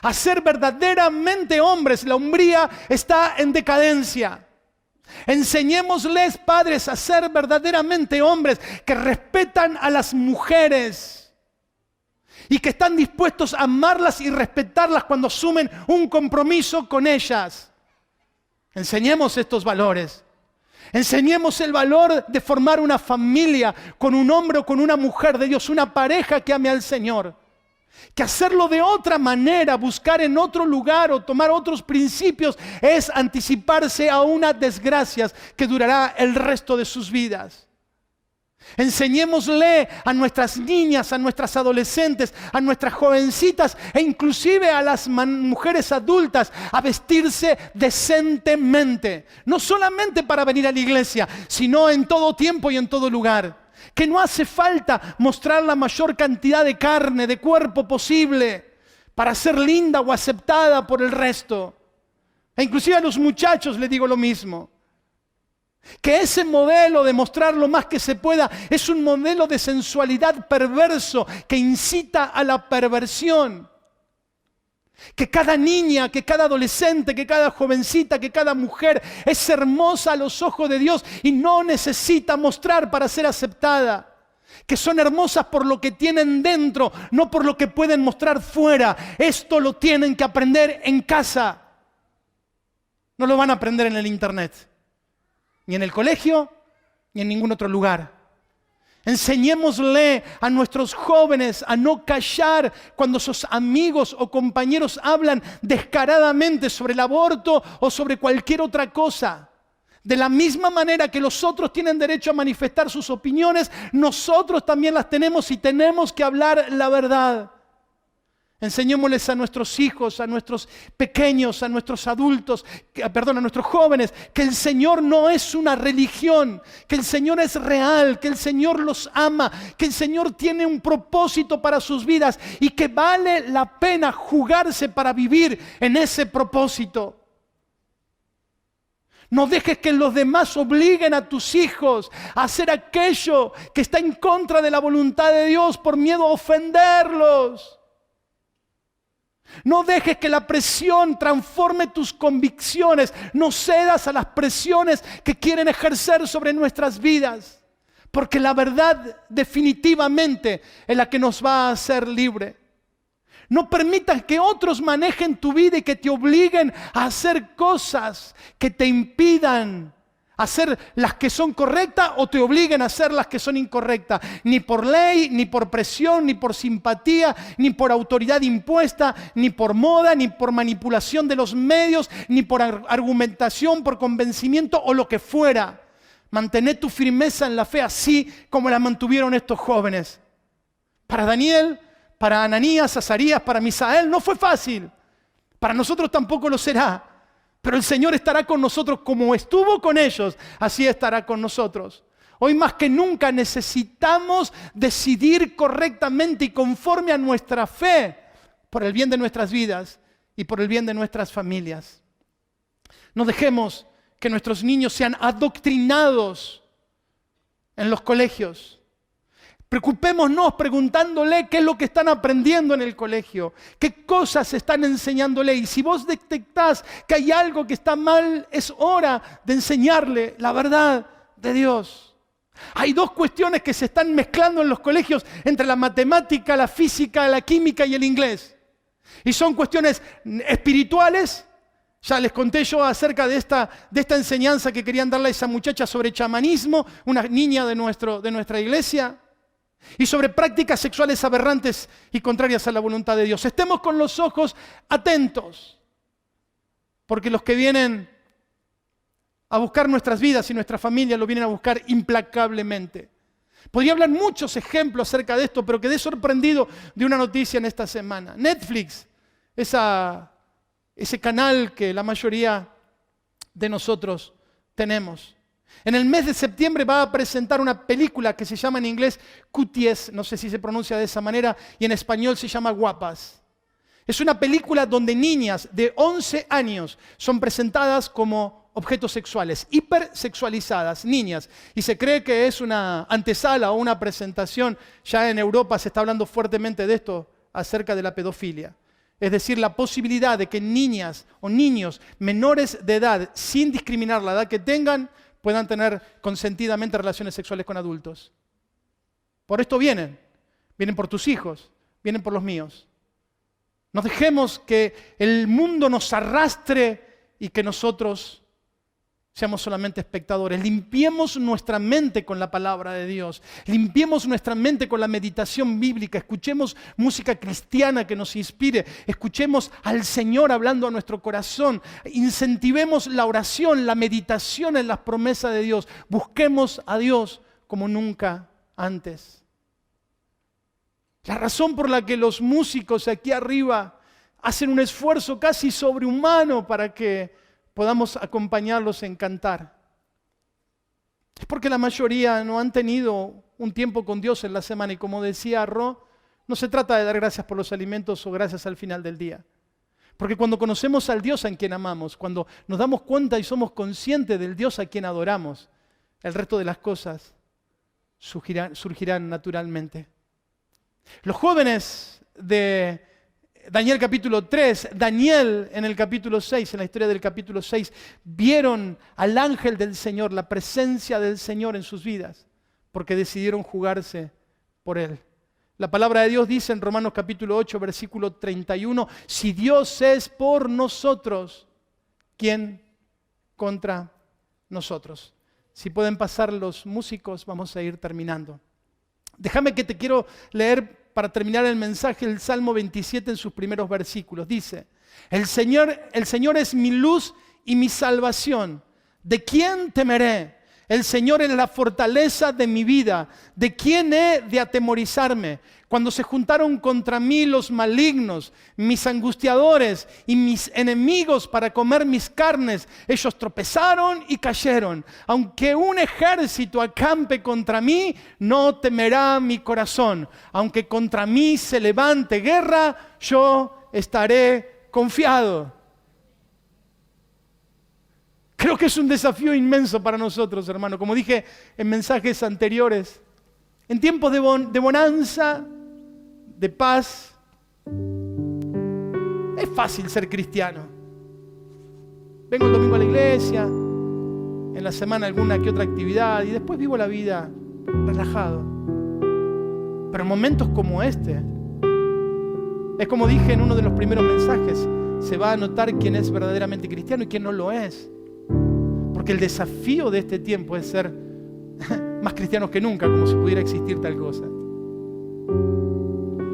a ser verdaderamente hombres. La hombría está en decadencia. Enseñémosles, padres, a ser verdaderamente hombres que respetan a las mujeres y que están dispuestos a amarlas y respetarlas cuando asumen un compromiso con ellas. Enseñemos estos valores. Enseñemos el valor de formar una familia con un hombre o con una mujer de Dios, una pareja que ame al Señor. Que hacerlo de otra manera, buscar en otro lugar o tomar otros principios es anticiparse a unas desgracias que durará el resto de sus vidas. Enseñémosle a nuestras niñas, a nuestras adolescentes, a nuestras jovencitas e inclusive a las mujeres adultas a vestirse decentemente. No solamente para venir a la iglesia, sino en todo tiempo y en todo lugar. Que no hace falta mostrar la mayor cantidad de carne, de cuerpo posible para ser linda o aceptada por el resto. E inclusive a los muchachos les digo lo mismo. Que ese modelo de mostrar lo más que se pueda es un modelo de sensualidad perverso que incita a la perversión. Que cada niña, que cada adolescente, que cada jovencita, que cada mujer es hermosa a los ojos de Dios y no necesita mostrar para ser aceptada. Que son hermosas por lo que tienen dentro, no por lo que pueden mostrar fuera. Esto lo tienen que aprender en casa. No lo van a aprender en el internet, ni en el colegio, ni en ningún otro lugar. Enseñémosle a nuestros jóvenes a no callar cuando sus amigos o compañeros hablan descaradamente sobre el aborto o sobre cualquier otra cosa. De la misma manera que los otros tienen derecho a manifestar sus opiniones, nosotros también las tenemos y tenemos que hablar la verdad. Enseñémosles a nuestros hijos, a nuestros pequeños, a nuestros adultos, a nuestros jóvenes, que el Señor no es una religión, que el Señor es real, que el Señor los ama, que el Señor tiene un propósito para sus vidas y que vale la pena jugarse para vivir en ese propósito. No dejes que los demás obliguen a tus hijos a hacer aquello que está en contra de la voluntad de Dios por miedo a ofenderlos. No dejes que la presión transforme tus convicciones. No cedas a las presiones que quieren ejercer sobre nuestras vidas. Porque la verdad definitivamente es la que nos va a hacer libre. No permitas que otros manejen tu vida y que te obliguen a hacer cosas que te impidan hacer las que son correctas o te obliguen a hacer las que son incorrectas. Ni por ley, ni por presión, ni por simpatía, ni por autoridad impuesta, ni por moda, ni por manipulación de los medios, ni por argumentación, por convencimiento o lo que fuera. Mantener tu firmeza en la fe así como la mantuvieron estos jóvenes. Para Daniel, para Ananías, Azarías, para Misael no fue fácil. Para nosotros tampoco lo será. Pero el Señor estará con nosotros como estuvo con ellos, así estará con nosotros. Hoy más que nunca necesitamos decidir correctamente y conforme a nuestra fe por el bien de nuestras vidas y por el bien de nuestras familias. No dejemos que nuestros niños sean adoctrinados en los colegios. Preocupémonos preguntándole qué es lo que están aprendiendo en el colegio, qué cosas están enseñándole. Y si vos detectás que hay algo que está mal, es hora de enseñarle la verdad de Dios. Hay dos cuestiones que se están mezclando en los colegios entre la matemática, la física, la química y el inglés. Y son cuestiones espirituales. Ya les conté yo acerca de esta enseñanza que querían darle a esa muchacha sobre chamanismo, una niña de nuestra iglesia. Y sobre prácticas sexuales aberrantes y contrarias a la voluntad de Dios. Estemos con los ojos atentos, porque los que vienen a buscar nuestras vidas y nuestra familia lo vienen a buscar implacablemente. Podría hablar muchos ejemplos acerca de esto, pero quedé sorprendido de una noticia en esta semana. Netflix, ese canal que la mayoría de nosotros tenemos. En el mes de septiembre va a presentar una película que se llama en inglés Cuties, no sé si se pronuncia de esa manera, y en español se llama Guapas. Es una película donde niñas de 11 años son presentadas como objetos sexuales, hipersexualizadas, niñas. Y se cree que es una antesala o una presentación. Ya en Europa se está hablando fuertemente de esto acerca de la pedofilia. Es decir, la posibilidad de que niñas o niños menores de edad, sin discriminar la edad que tengan, puedan tener consentidamente relaciones sexuales con adultos. Por esto vienen por tus hijos, vienen por los míos. No dejemos que el mundo nos arrastre y que nosotros seamos solamente espectadores. Limpiemos nuestra mente con la palabra de Dios. Limpiemos nuestra mente con la meditación bíblica. Escuchemos música cristiana que nos inspire. Escuchemos al Señor hablando a nuestro corazón. Incentivemos la oración, la meditación en las promesas de Dios. Busquemos a Dios como nunca antes. La razón por la que los músicos aquí arriba hacen un esfuerzo casi sobrehumano para que podamos acompañarlos en cantar. Es porque la mayoría no han tenido un tiempo con Dios en la semana y como decía Ro, no se trata de dar gracias por los alimentos o gracias al final del día. Porque cuando conocemos al Dios a quien amamos, cuando nos damos cuenta y somos conscientes del Dios a quien adoramos, el resto de las cosas surgirán naturalmente. Los jóvenes de Daniel capítulo 3, Daniel en el capítulo 6, en la historia del capítulo 6, vieron al ángel del Señor, la presencia del Señor en sus vidas, porque decidieron jugarse por Él. La palabra de Dios dice en Romanos capítulo 8, versículo 31, si Dios es por nosotros, ¿quién contra nosotros? Si pueden pasar los músicos, vamos a ir terminando. Déjame que te quiero leer para terminar el mensaje el Salmo 27 en sus primeros versículos. Dice, el Señor es mi luz y mi salvación. ¿De quién temeré? El Señor es la fortaleza de mi vida. ¿De quién he de atemorizarme? Cuando se juntaron contra mí los malignos, mis angustiadores y mis enemigos para comer mis carnes, ellos tropezaron y cayeron. Aunque un ejército acampe contra mí, no temerá mi corazón. Aunque contra mí se levante guerra, yo estaré confiado. Creo que es un desafío inmenso para nosotros, hermano. Como dije en mensajes anteriores, en tiempos de bonanza, de paz, es fácil ser cristiano. Vengo el domingo a la iglesia, en la semana alguna que otra actividad y después vivo la vida relajado. Pero en momentos como este, es como dije en uno de los primeros mensajes, se va a notar quién es verdaderamente cristiano y quién no lo es. Porque el desafío de este tiempo es ser más cristianos que nunca, como si pudiera existir tal cosa.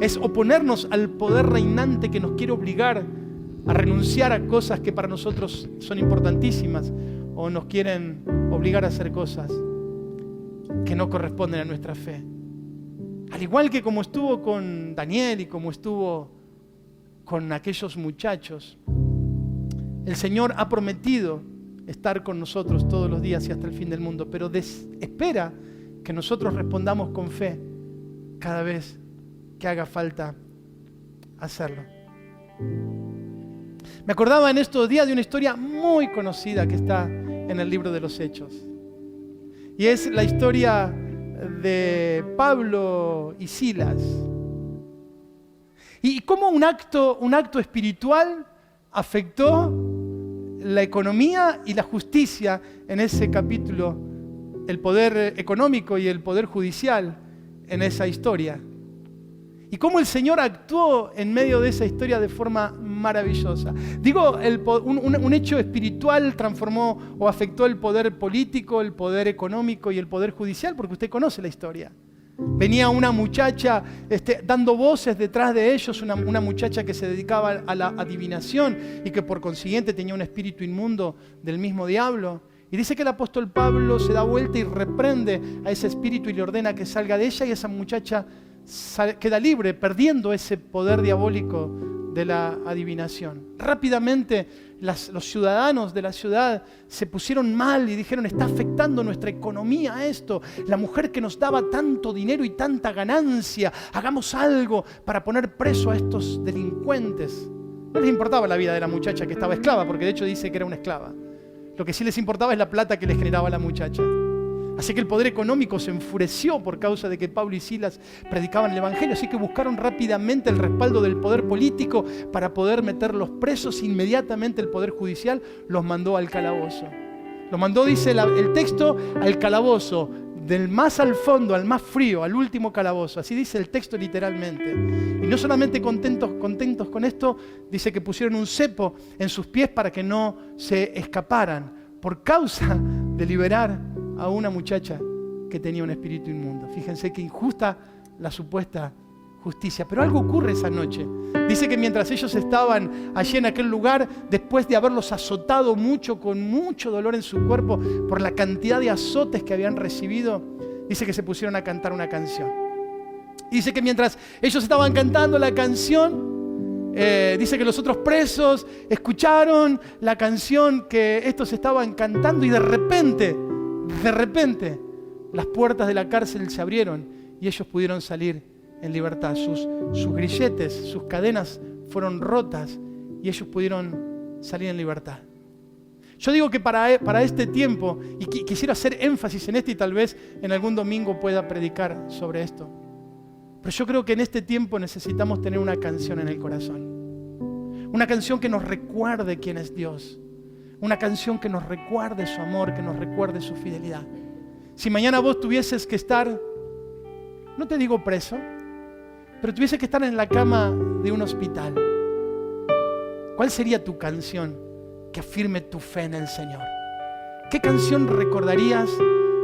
Es oponernos al poder reinante que nos quiere obligar a renunciar a cosas que para nosotros son importantísimas o nos quieren obligar a hacer cosas que no corresponden a nuestra fe. Al igual que como estuvo con Daniel y como estuvo con aquellos muchachos, el Señor ha prometido estar con nosotros todos los días y hasta el fin del mundo, pero espera que nosotros respondamos con fe cada vez que haga falta hacerlo. Me acordaba en estos días de una historia muy conocida que está en el libro de los Hechos. Y es la historia de Pablo y Silas. Y cómo un acto espiritual afectó la economía y la justicia en ese capítulo, el poder económico y el poder judicial en esa historia. Y cómo el Señor actuó en medio de esa historia de forma maravillosa. Digo, un hecho espiritual transformó o afectó el poder político, el poder económico y el poder judicial, porque usted conoce la historia. Venía una muchacha dando voces detrás de ellos, una muchacha que se dedicaba a la adivinación y que por consiguiente tenía un espíritu inmundo del mismo diablo. Y dice que el apóstol Pablo se da vuelta y reprende a ese espíritu y le ordena que salga de ella, y esa muchacha queda libre, perdiendo ese poder diabólico de la adivinación. Rápidamente los ciudadanos de la ciudad se pusieron mal y dijeron: está afectando nuestra economía esto, la mujer que nos daba tanto dinero y tanta ganancia, hagamos algo para poner preso a estos delincuentes. No les importaba la vida de la muchacha que estaba esclava, porque de hecho dice que era una esclava. Lo que sí les importaba es la plata que les generaba la muchacha. Así que el poder económico se enfureció por causa de que Pablo y Silas predicaban el Evangelio. Así que buscaron rápidamente el respaldo del poder político para poder meterlos presos. Inmediatamente el poder judicial los mandó al calabozo. Los mandó, dice el texto, al calabozo, del más al fondo, al más frío, al último calabozo. Así dice el texto literalmente. Y no solamente contentos con esto, dice que pusieron un cepo en sus pies para que no se escaparan por causa de liberar a una muchacha que tenía un espíritu inmundo. Fíjense qué injusta la supuesta justicia. Pero algo ocurre esa noche. Dice que mientras ellos estaban allí en aquel lugar, después de haberlos azotado mucho, con mucho dolor en su cuerpo, por la cantidad de azotes que habían recibido, dice que se pusieron a cantar una canción. Dice que mientras ellos estaban cantando la canción, dice que los otros presos escucharon la canción que estos estaban cantando y de repente, las puertas de la cárcel se abrieron y ellos pudieron salir en libertad. Sus grilletes, sus cadenas fueron rotas y ellos pudieron salir en libertad. Yo digo que para este tiempo, y quisiera hacer énfasis en esto y tal vez en algún domingo pueda predicar sobre esto, pero yo creo que en este tiempo necesitamos tener una canción en el corazón. Una canción que nos recuerde quién es Dios. Una canción que nos recuerde su amor, que nos recuerde su fidelidad. Si mañana vos tuvieses que estar, no te digo preso, pero tuvieses que estar en la cama de un hospital, ¿cuál sería tu canción que afirme tu fe en el Señor? ¿Qué canción recordarías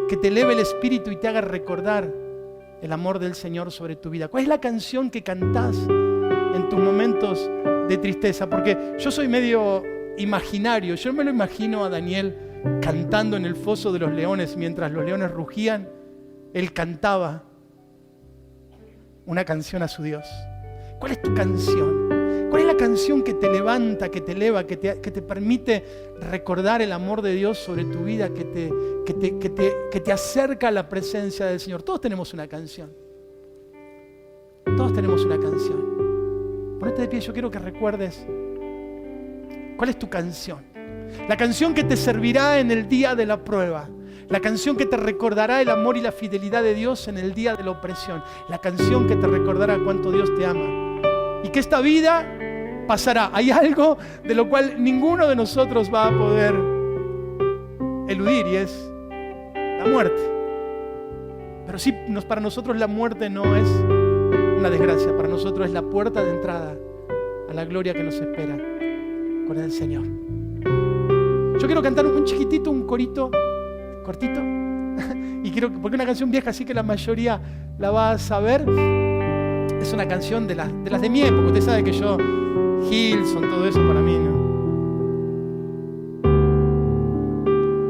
que te eleve el espíritu y te haga recordar el amor del Señor sobre tu vida? ¿Cuál es la canción que cantás en tus momentos de tristeza? Porque yo soy medio imaginario. Yo me lo imagino a Daniel cantando en el foso de los leones mientras los leones rugían. Él cantaba una canción a su Dios. ¿Cuál es tu canción? ¿Cuál es la canción que te levanta, que te eleva, que te permite recordar el amor de Dios sobre tu vida, que te acerca a la presencia del Señor? Todos tenemos una canción. Todos tenemos una canción. Ponete de pie, yo quiero que recuerdes cuál es tu canción. La canción que te servirá en el día de la prueba. La canción que te recordará el amor y la fidelidad de Dios en el día de la opresión. La canción que te recordará cuánto Dios te ama. Y que esta vida pasará. Hay algo de lo cual ninguno de nosotros va a poder eludir y es la muerte. Pero sí, para nosotros la muerte no es una desgracia. Para nosotros es la puerta de entrada a la gloria que nos espera con el Señor. Yo quiero cantar un chiquitito, un corito cortito. Y quiero, porque es una canción vieja, así que la mayoría la va a saber. Es una canción de las de mi época. Usted sabe que yo, Hilson, todo eso para mí, ¿no?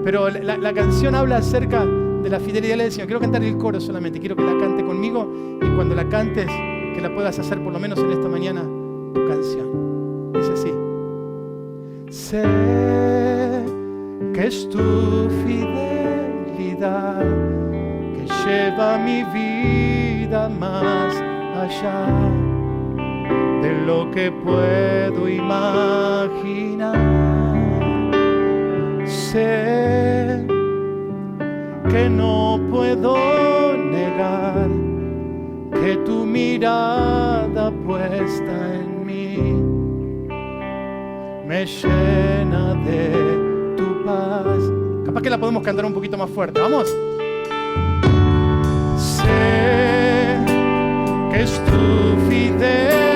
Pero la canción habla acerca de la fidelidad del Señor. Quiero cantar el coro solamente. Quiero que la cante conmigo. Y cuando la cantes, que la puedas hacer por lo menos en esta mañana, tu canción. Dice así. Sé que es tu fidelidad que lleva mi vida más allá de lo que puedo imaginar. Sé que no puedo negar que tu mirada puesta en mí me llena de tu paz. Capaz que la podemos cantar un poquito más fuerte. ¿Vamos? Sé que es tu fidelidad